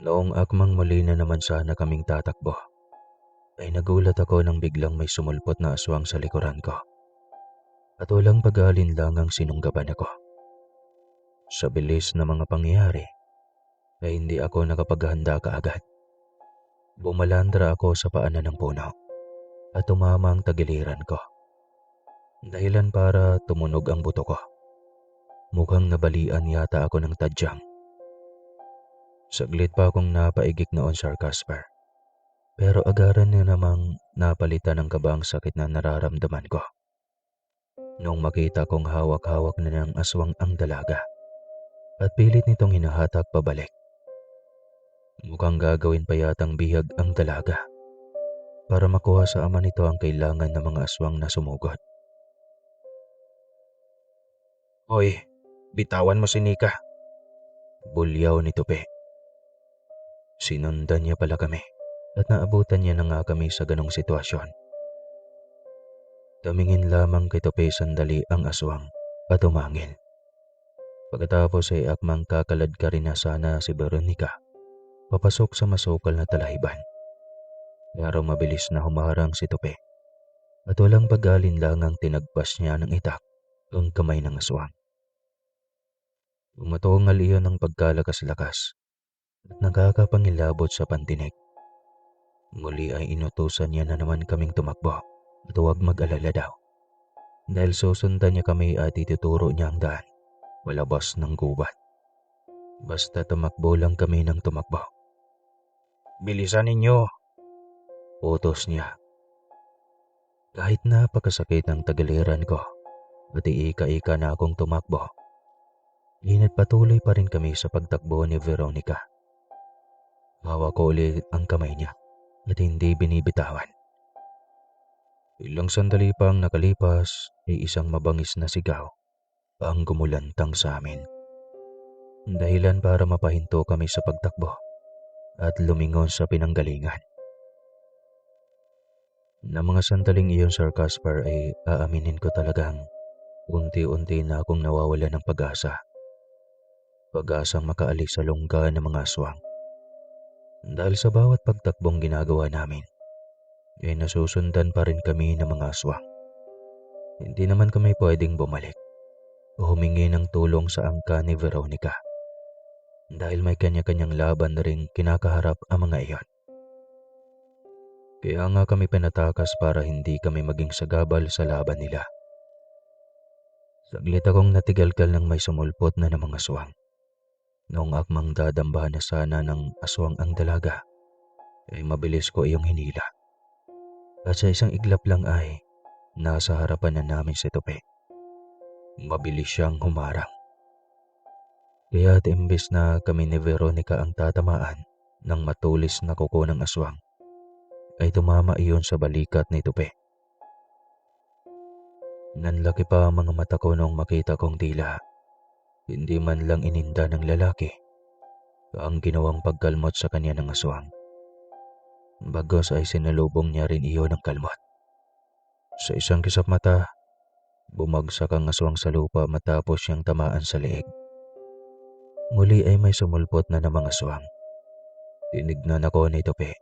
Noong akmang muli na naman sana kaming tatakbo, ay nagulat ako nang biglang may sumulpot na aswang sa likuran ko at walang pag-aalinlangang sinunggaban ako. Sa bilis na mga pangyayari, ay hindi ako nakapaghanda kaagad. Bumalandra ako sa paanan ng puno at tumama ang tagiliran ko. Dahilan para tumunog ang buto ko. Mukhang nabalian yata ako ng tadyang. Saglit pa akong napaigik noon, Sir Casper. Pero agaran na namang napalitan ng kaba ang sakit na nararamdaman ko. Nung makita kong hawak-hawak na ng aswang ang dalaga at pilit nitong hinahatak pabalik. Mukhang gagawin pa yatang bihag ang dalaga para makuha sa ama nito ang kailangan ng mga aswang na sumugod. Hoy, bitawan mo si Nika. Bulyaw ni Tupi. Sinundan niya pala kami at naabutan niya na nga kami sa ganong sitwasyon. Tumingin lamang kay Tupi sandali ang aswang at umangil. Pagkatapos ay akmang kakalad ka rin na sana si Veronica papasok sa masukal na talahiban. Pero mabilis na humarang si Tupi at walang pag-alinlangang tinagpas niya ng itak ang kamay ng aswang. Umatungal iyon ng pagkalakas-lakas at nakakapangilabot sa pantinig. Muli ay inutusan niya na naman kaming tumakbo at huwag mag-alala daw. Dahil susundan niya kami at ituturo niya ang daan palabas ng gubat. Basta tumakbo lang kami ng tumakbo. Bilisan ninyo! Utos niya. Kahit napakasakit ng tagiliran ko at iika-ika na akong tumakbo, Patuloy pa rin kami sa pagtakbo ni Veronica. Hawak ko ulit ang kamay niya at hindi binibitawan. Ilang sandali pang nakalipas ay isang mabangis na sigaw ang gumulantang sa amin. Dahilan para mapahinto kami sa pagtakbo at lumingon sa pinanggalingan. Na mga sandaling iyon, Sir Casper, ay aaminin ko talagang unti-unti na akong nawawala ng pag-asa. Pag-asang makaalis sa lungga ng mga aswang. Dahil sa bawat pagtakbong ginagawa namin, ay nasusundan pa rin kami ng mga aswang. Hindi naman kami pwedeng bumalik o humingi ng tulong sa angka ni Veronica. Dahil may kanya-kanyang laban na rin kinakaharap ang mga iyon. Kaya nga kami pinatakas para hindi kami maging sagabal sa laban nila. Saglit akong natigalgal ng may sumulpot na ng mga aswang. Noong akmang dadambahan na sana ng aswang ang dalaga, ay mabilis ko iyong hinila. At sa isang iglap lang ay nasa harapan na namin si Tupi. Mabilis siyang humarang. Kaya't imbes na kami ni Veronica ang tatamaan ng matulis na kuko ng aswang, ay tumama iyon sa balikat ni Tupi. Nanlaki pa ang mga mata ko noong makita kong tila hindi man lang ininda ng lalaki ang ginawang pagkalmot sa kanya ng aswang. Bagos ay sinalubong niya rin iyon ng kalmot. Sa isang kisap mata, bumagsak ang aswang sa lupa matapos siyang tamaan sa leeg. Muli ay may sumulpot na ng mga aswang. Tinignan ako ni Tupi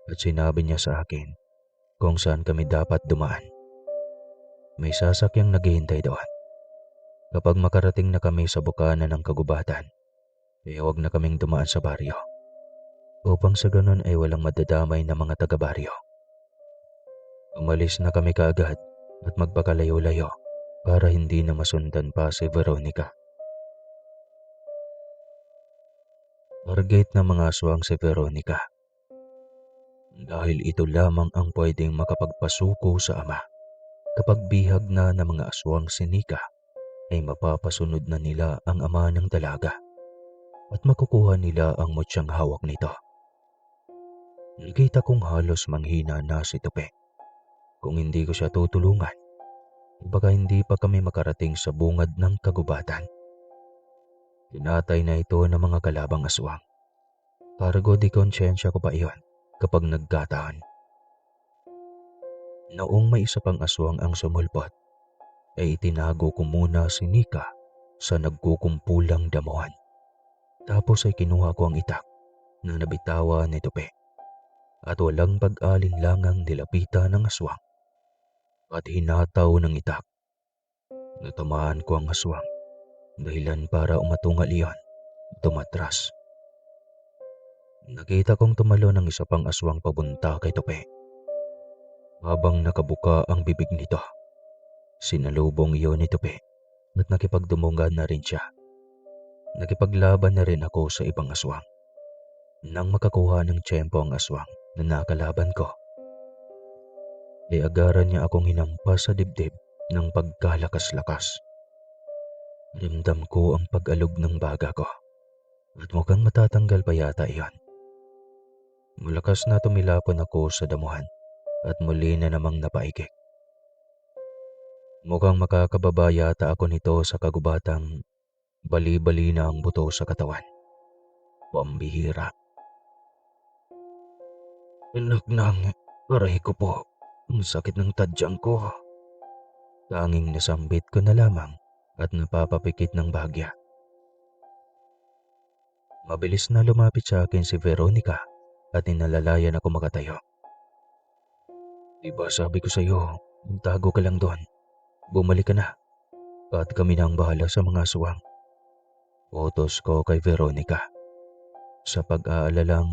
at sinabi niya sa akin kung saan kami dapat dumaan. May sasakyang naghihintay doon. Kapag makarating na kami sa bukana ng kagubatan, ay huwag na kaming dumaan sa baryo. Upang sa ganun ay walang madadamay na mga taga-baryo. Umalis na kami kaagad at magpakalayo-layo para hindi na masundan pa si Veronica. Target ng mga aswang si Veronica. Dahil ito lamang ang pwedeng makapagpasuko sa ama. Kapag bihag na ng mga aswang si Nika, ay mapapasunod na nila ang ama ng dalaga at makukuha nila ang mutsyang hawak nito. Nakita kong halos manghina na si Tupi. Kung hindi ko siya tutulungan, baka hindi pa kami makarating sa bungad ng kagubatan. Tinatay na ito ng mga kalabang aswang. Cargo di konsyensya ko pa iyon kapag nagkataon. Noong may isa pang aswang ang sumulpot, ay itinago ko muna si Nika sa nagkukumpulang damuhan. Tapos ay kinuha ko ang itak na nabitawan ni Tupi at walang pag-alinlangang nilapitan ng aswang at hinataw ng itak. Natamaan ko ang aswang, dahilan para umatungal iyon, tumatras. Nakita kong tumalo ng isa pang aswang papunta kay Tupi. Habang nakabuka ang bibig nito, sinalubong iyon ni Tupi at nakipagdumungan na rin siya. Nakipaglaban na rin ako sa ibang aswang. Nang makakuha ng tiyempo ang aswang na nakalaban ko, ay agaran niya akong hinampas sa dibdib ng pagkalakas-lakas. Ramdam ko ang pag-alog ng baga ko at mukhang matatanggal pa yata iyon. Malakas na tumilapon ako sa damuhan at muli na namang napaigik. Mukhang makakababa yata ako nito sa kagubatang bali-bali na ang buto sa katawan. Pambihira. Anak ng aray ko po, ang sakit ng tadyang ko. Tanging nasambit ko na lamang at napapapikit ng bahagya. Mabilis na lumapit sa akin si Veronica at inalalayan ako makatayo. Diba sabi ko sa iyo, magtago ka lang doon. Bumalik ka na at kami na ang bahala sa mga aswang. Utos ko kay Veronica. Sa pag-aalalang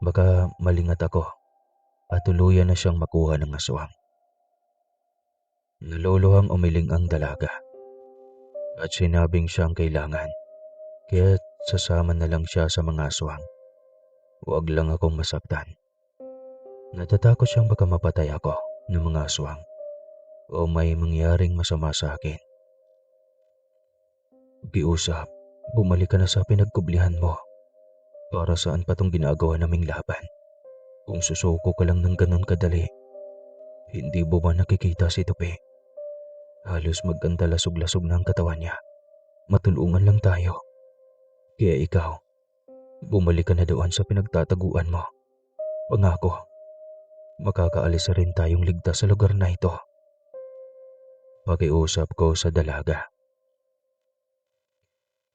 baka malingat ako at tuluyan na siyang makuha ng aswang. Naluluhang umiling ang dalaga at sinabing siyang kailangan. Kaya sasama na lang siya sa mga aswang. Huwag lang akong masaktan. Natatakot siyang baka mapatay ako ng mga aswang o may mangyaring masama sa akin. Pakiusap, bumalik ka na sa pinagkublihan mo. Para saan pa tong ginagawa naming laban? Kung susuko ka lang ng ganun kadali, hindi mo ba nakikita si Tupi? Halos magkanta lasog-lasog na ang katawan niya. Matulungan lang tayo. Kaya ikaw, bumalik ka na doon sa pinagtataguan mo. Pangako, makakaalis na rin tayong ligtas sa lugar na ito. Pakiusap ko sa dalaga.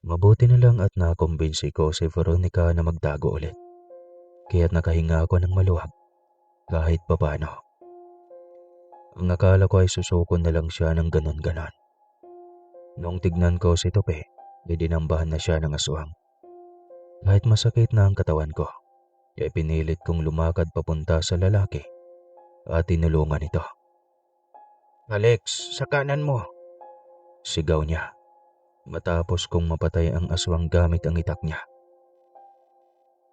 Mabuti na lang at nakumbinsi ko si Veronica na magtago ulit. Kaya't nakahinga ako ng maluwag kahit papano. Ang akala ko ay susuko na lang siya ng ganon-ganon. Noong tignan ko si Tope, ay dinambahan na siya ng aswang. Kahit masakit na ang katawan ko, ay pinilit kong lumakad papunta sa lalaki at tinulungan ito. Alex, sa kanan mo. Sigaw niya matapos kong mapatay ang aswang gamit ang itak niya.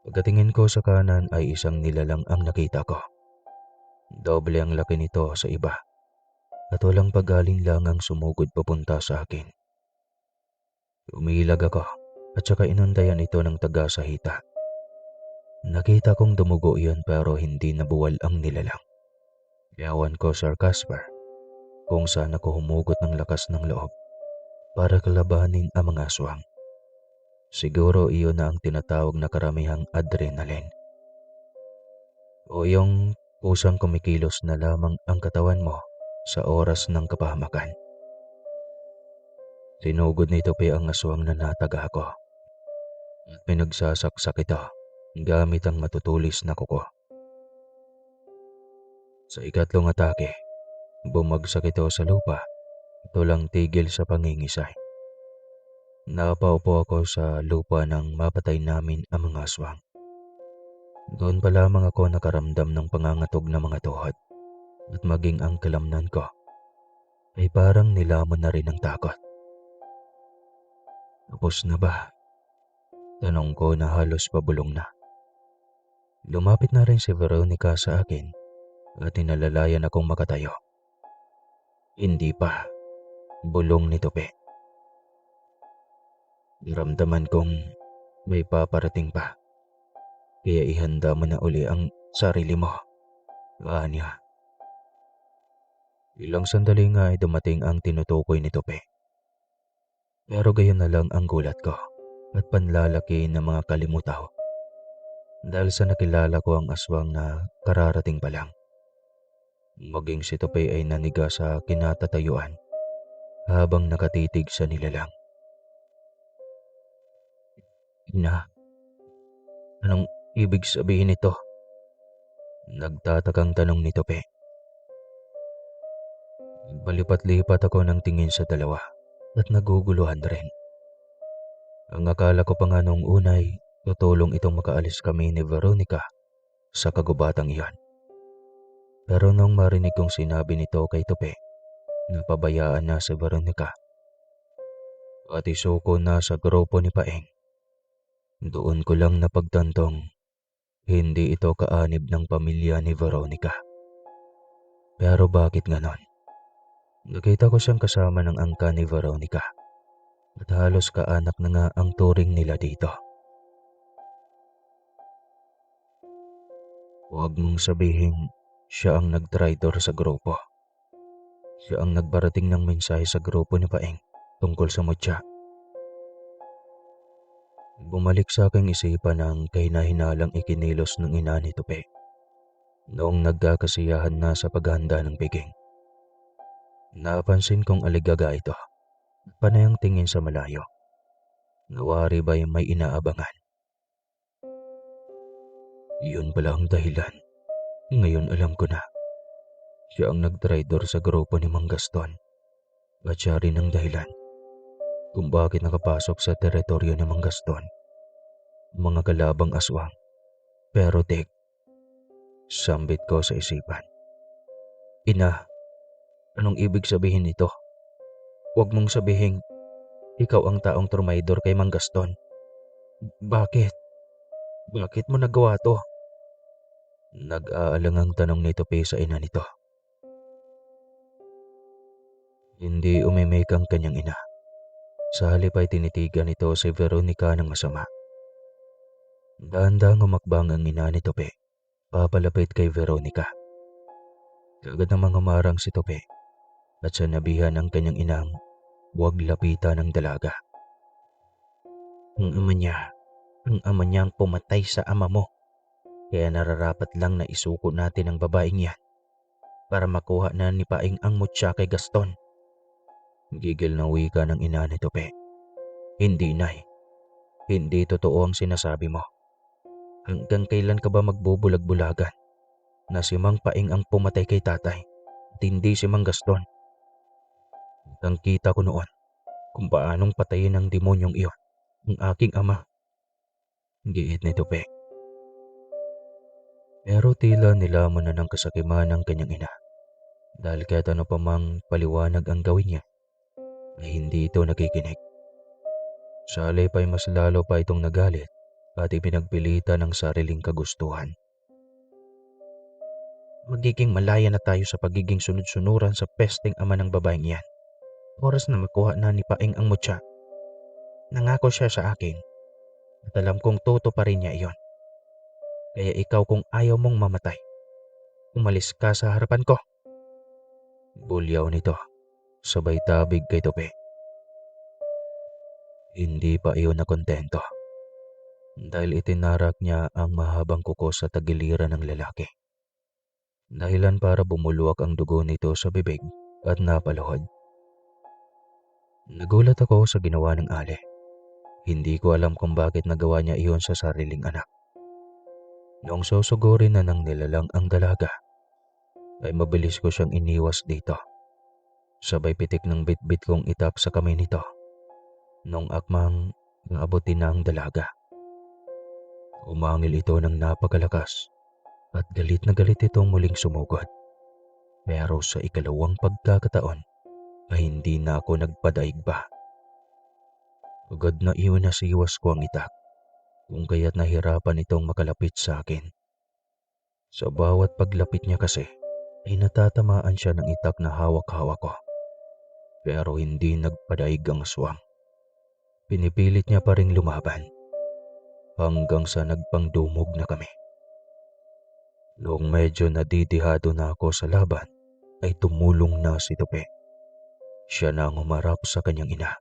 Pagkatingin ko sa kanan ay isang nilalang ang nakita ko. Doble ang laki nito sa iba at walang pag-alinlangang sumugod papunta sa akin. Umilag ako at saka inundayan ito ng taga-sahita. Nakita kong dumugo iyon pero hindi nabuwal ang nilalang. Ewan ko, Sir Casper, kung saan ako humugot ng lakas ng loob para kalabanin ang mga aswang. Siguro iyon na ang tinatawag na karamihang adrenaline. O yung pusang kumikilos na lamang ang katawan mo sa oras ng kapahamakan. Sinugod nito pa ang aswang na nataga ko at pinagsasaksak ito gamit ang matutulis na kuko. Sa ikatlong atake, bumagsak ito sa lupa at walang tigil sa pangingisay. Napaupo ako sa lupa nang mapatay namin ang mga aswang. Doon pa lamang ako nakaramdam ng pangangatog na mga tuhod at maging ang kalamnan ko ay parang nilamon na rin ng takot. Tapos na ba? Tanong ko na halos pabulong na. Lumapit na rin si Veronica sa akin at inalalayan akong makatayo. Hindi pa. Bulong ni Tope. Naramdaman kong may paparating pa. Kaya ihanda mo na uli ang sarili mo. Anya. Ilang sandali nga ay dumating ang tinutukoy ni Tope. Pero gayon na lang ang gulat ko at panlalaki ng mga kalimutaw. Dahil sa nakilala ko ang aswang na kararating pa lang. Maging si Tope ay naniga sa kinatatayuan habang nakatitig sa nilalang. Ina, anong ibig sabihin nito? Nagtatakang tanong ni Tope. Balipat-lipat ako ng tingin sa dalawa at naguguluhan rin. Ang akala ko pa nga noong unay, tutulong itong makaalis kami ni Veronica sa kagubatang iyon. Pero nung marinig kong sinabi nito kay Tope, napabayaan na si Veronica at isuko na sa grupo ni Paeng. Doon ko lang napagtantong hindi ito kaanib ng pamilya ni Veronica. Pero bakit ganon? Nakita ko siyang kasama ng angka ni Veronica at halos kaanak na nga ang turing nila dito. Huwag mong sabihin siya ang nagtraidor sa grupo. Siya ang nagbarating ng mensahe sa grupo ni Paeng tungkol sa mutya. Bumalik sa aking isipan ang kahina-hinalang ikinilos ng ina ni Tope noong nagkakasiyahan na sa paghahanda ng piging. Napansin kong aligaga ito, panay ang tingin sa malayo. Nawari ba yung may inaabangan? Yun pala ang dahilan. Ngayon alam ko na. Siya ang nagtraidor sa grupo ni Mang Gaston at siya rin ang dahilan kung bakit nakapasok sa teritoryo ni Mang Gaston mga kalabang aswang. Pero sambit ko sa isipan. Ina, anong ibig sabihin nito? Huwag mong sabihin ikaw ang taong trumaydor kay Mang Gaston. Bakit? Bakit mo nagawa to? Nag-aalangang tanong ni Tope sa ina nito. Hindi umimik ang kanyang ina. Sa halip ay tinitigan nito si Veronica ng masama. Dahan-dahang humakbang ang ina ni Tope, papalapit kay Veronica. Kaagad namang humarang si Tope at sinabihan ang kanyang inang huwag lapitan ng dalaga. Ang ama niya, ang ama niyang pumatay sa ama mo. Kaya nararapat lang na isuko natin ang babaeng yan para makuha na ni Paing ang mutya kay Gaston. Gigil na wika ng ina ni Tope. Hindi, Nay. Hindi totoo ang sinasabi mo. Hanggang kailan ka ba magbubulag-bulagan na si Mang Paing ang pumatay kay tatay at hindi si Mang Gaston? Ang kita ko noon kung paanong patayin ng demonyong iyon ang aking ama. Giit ni Tope. Pero tila nilamon na ng kasakiman ng kanyang ina dahil kahit ano pa mang paliwanag ang gawin niya ay hindi ito nakikinig. Sa halip ay mas lalo pa itong nagalit at ipinagpilitan ng sariling kagustuhan. Magiging malaya na tayo sa pagiging sunod-sunuran sa pesteng ama ng babaeng yan. Oras na makuha na ni Paing ang mutya. Nangako siya sa akin at alam kong toto pa rin niya iyon. Kaya ikaw kung ayaw mong mamatay, umalis ka sa harapan ko. Bulyaw nito, sabay tabig kay Tope. Hindi pa iyon nakontento dahil itinarak niya ang mahabang kuko sa tagiliran ng lalaki. Dahilan para bumulwak ang dugo nito sa bibig at napaluhod. Nagulat ako sa ginawa ng Ale. Hindi ko alam kung bakit nagawa niya iyon sa sariling anak. Noong susugurin na ng nilalang ang dalaga, ay mabilis ko siyang iniwas dito. Sabay pitik ng bitbit kong itap sa kamay nito. Noong akmang naabutin na ang dalaga. Umangil ito ng napakalakas at galit na galit itong muling sumugod. Pero sa ikalawang pagkakataon ay hindi na ako nagpadaig ba. Agad na iwas ko ang itak kung kaya't nahirapan itong makalapit sa akin. Sa bawat paglapit niya kasi ay natatamaan siya ng itak na hawak-hawak ko. Pero hindi nagpadaig ang aswang. Pinipilit niya pa ring lumaban hanggang sa nagpangdumog na kami. Noong medyo nadidihado na ako sa laban ay tumulong na si Tope. Siya na ang humarap sa kanyang ina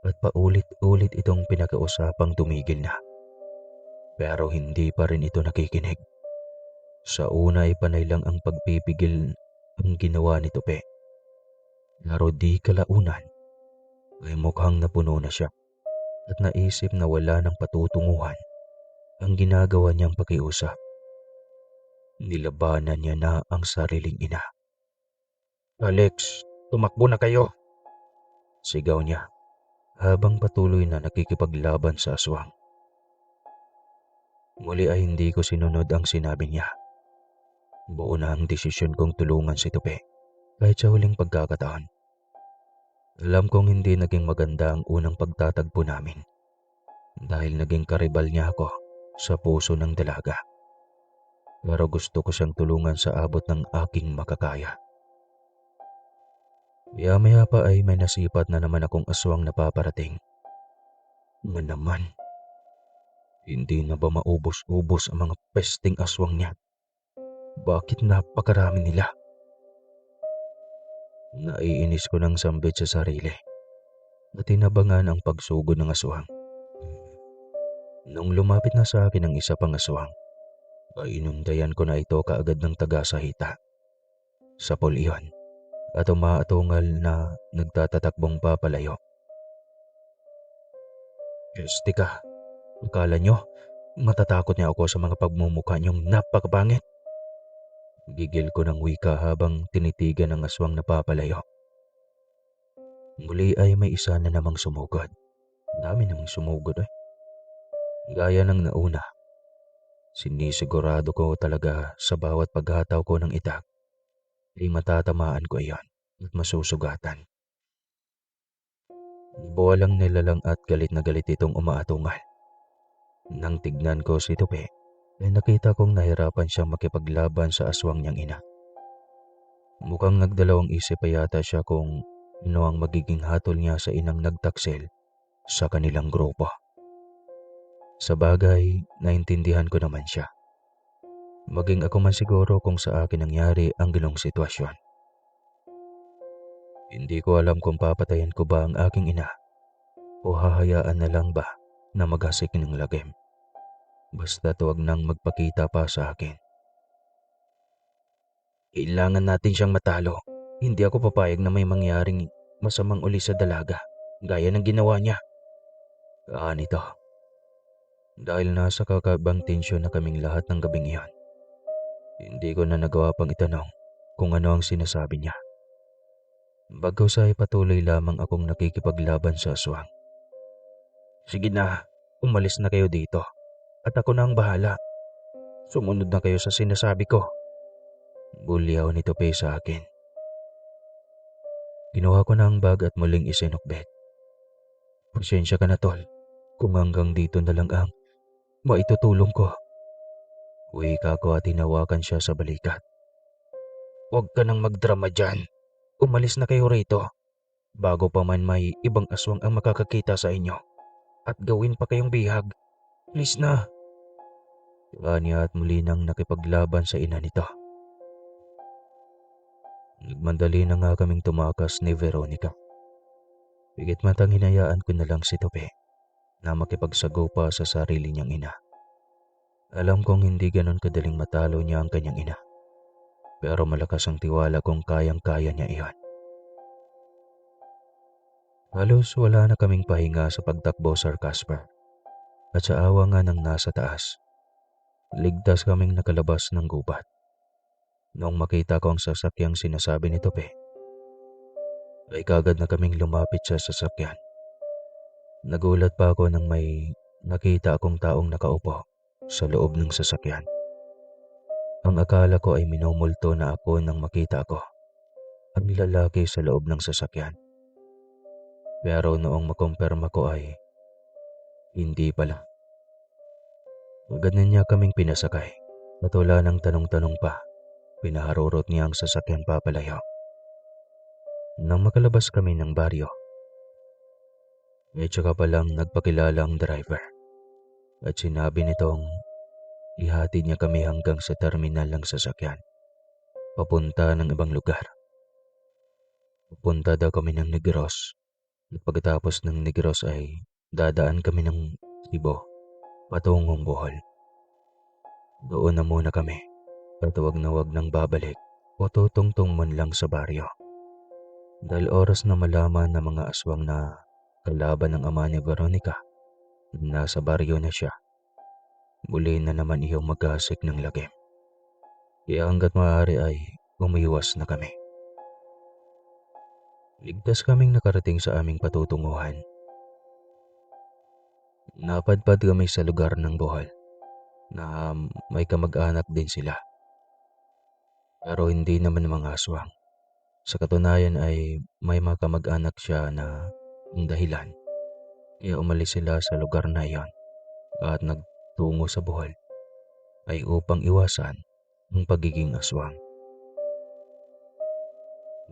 at paulit-ulit itong pinakausapang tumigil na. Pero hindi pa rin ito nakikinig. Sa una ay panay lang ang pagpipigil ang ginawa ni Tope. Pero di kalaunan ay mukhang napuno na siya at naisip na wala ng patutunguhan ang ginagawa niyang pakiusap. Nilabanan niya na ang sariling ina. Alex, tumakbo na kayo! Sigaw niya habang patuloy na nakikipaglaban sa aswang. Muli ay hindi ko sinunod ang sinabi niya. Buo na ang desisyon kong tulungan si Tope kahit sa huling pagkakataon. Alam kong hindi naging maganda ang unang pagtatagpo namin dahil naging karibal niya ako sa puso ng dalaga. Pero gusto ko siyang tulungan sa abot ng aking makakaya. Maya-maya pa ay may nasipat na naman akong aswang na paparating. Nga naman, hindi na ba maubos-ubos ang mga pesting aswang niya? Bakit napakarami nila? Naiinis ko ng sambit sa sarili at tinabangan ang pagsugod ng aswang. Nung lumapit na sa akin ang isa pang aswang, ay inundayan ko na ito kaagad ng taga-sahita. Sapol iyon at umaatungal na nagtatatakbong papalayo. Estika, akala nyo matatakot niya ako sa mga pagmumukha niyong napakapangit? Gigil ko ng wika habang tinitigan ng aswang na papalayo. Muli ay may isa na namang sumugod. Dami namang sumugod eh. Gaya ng nauna, sinisigurado ko talaga sa bawat paghataw ko ng itak ay matatamaan ko iyon at masusugatan. Buwalang nilalang at galit na galit itong umaatungal. Nang tignan ko si Tope, ay nakita kong nahirapan siyang makipaglaban sa aswang niyang ina. Mukhang nagdalawang isip pa yata siya kung ano ang magiging hatol niya sa inang nagtaksil sa kanilang grupo. Sa bagay, naintindihan ko naman siya. Maging ako man siguro kung sa akin nangyari ang ganong sitwasyon. Hindi ko alam kung papatayan ko ba ang aking ina o hahayaan na lang ba na maghasik ng lagim. Basta tuwag nang magpakita pa sa akin. Kailangan natin siyang matalo. Hindi ako papayag na may mangyaring masamang uli sa dalaga, gaya ng ginawa niya. Nito. Dahil nasa kakaibang tensyon na kaming lahat ng gabing iyon, hindi ko na nagawa pang itanong kung ano ang sinasabi niya. Bagkus ay patuloy lamang akong nakikipaglaban sa aswang. Sige na, umalis na kayo dito at ako na ang bahala. Sumunod na kayo sa sinasabi ko. Bulyaw ni Tope sa akin. Kinuha ko na ang bag at muling isinukbit. Pasensya ka na tol, kung hanggang dito na lang ang maitutulong ko. Wika ko at hinawakan siya sa balikat. Huwag ka nang magdrama dyan. Umalis na kayo rito. Bago pa man may ibang aswang ang makakakita sa inyo. At gawin pa kayong bihag. Please na. Niya at muli nang nakipaglaban sa ina nito. Nagmandali na nga kaming tumakas ni Veronica. Higit matang hinayaan ko na lang si Tope na makipagsagupa sa sarili niyang ina. Alam kong hindi ganon kadaling matalo niya ang kanyang ina. Pero malakas ang tiwala kong kayang-kaya niya iyon. Halos wala na kaming pahinga sa pagtakbo, Sir Casper. At sa awa nga ng nasa taas, ligtas kaming nakalabas ng gubat. Noong makita ko ang sasakyang sinasabi ni Tope, ay kagad na kaming lumapit sa sasakyan. Nagulat pa ako nang may nakita akong taong nakaupo sa loob ng sasakyan. Ang akala ko ay minumulto na ako nang makita ko ang lalaki sa loob ng sasakyan. Pero noong makumpirma ko ay hindi pala. Agad na niya kaming pinasakay at wala ng tanong-tanong pa. Pinaharurot niya ang sasakyan papalayo. Nang makalabas kami ng baryo, tsaka palang nagpakilala ang driver at sinabi nitong ihatid niya kami hanggang sa terminal ng sasakyan, papunta ng ibang lugar. Pupunta daw kami ng Negros at pagkatapos ng Negros ay dadaan kami ng Cebu patungong Bohol. Doon na muna kami at wag na wag nang babalik o tutungtong man lang sa baryo. Dahil oras na malaman ng mga aswang na kalaban ng ama ni Veronica, nasa baryo na siya, muli na naman iyong maghasik ng lagim. Kaya hanggat maaari ay umiwas na kami. Ligtas kaming nakarating sa aming patutunguhan. Napadpad kami sa lugar ng Bohol na may kamag-anak din sila. Pero hindi naman mga aswang. Sa katunayan ay may mga kamag-anak siya na ang dahilan. Kaya umalis sila sa lugar na iyon at nagtungo sa Bohol ay upang iwasan ang pagiging aswang.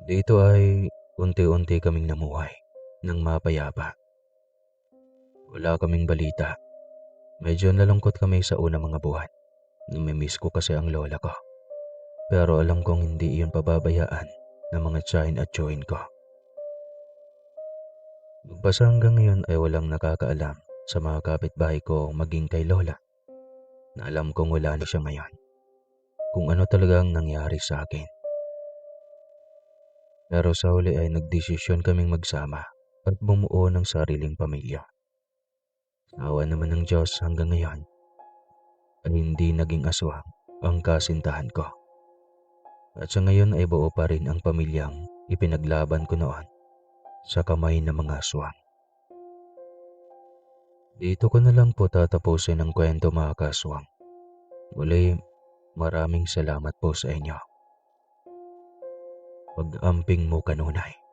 Dito ay unti-unti kaming namuhay ng mapayapa. Wala kaming balita. Medyo nalungkot kami sa unang mga buwan. Namimiss ko kasi ang lola ko. Pero alam kong hindi iyon pababayaan ng mga tiyahin at tiyuhin ko. Basta hanggang ngayon ay walang nakakaalam sa mga kapitbahay ko maging kay lola na alam kong wala na siya ngayon. Kung ano talagang nangyari sa akin. Pero sa huli ay nagdesisyon kaming magsama at bumuo ng sariling pamilya. Awa naman ng Diyos hanggang ngayon ay hindi naging aswang ang kasintahan ko. At sa ngayon ay buo pa rin ang pamilyang ipinaglaban ko noon sa kamay ng mga aswang. Dito ko na lang po tatapusin ang kwento mga kaswang. Muli, maraming salamat po sa inyo. Pag-amping mo kanunay.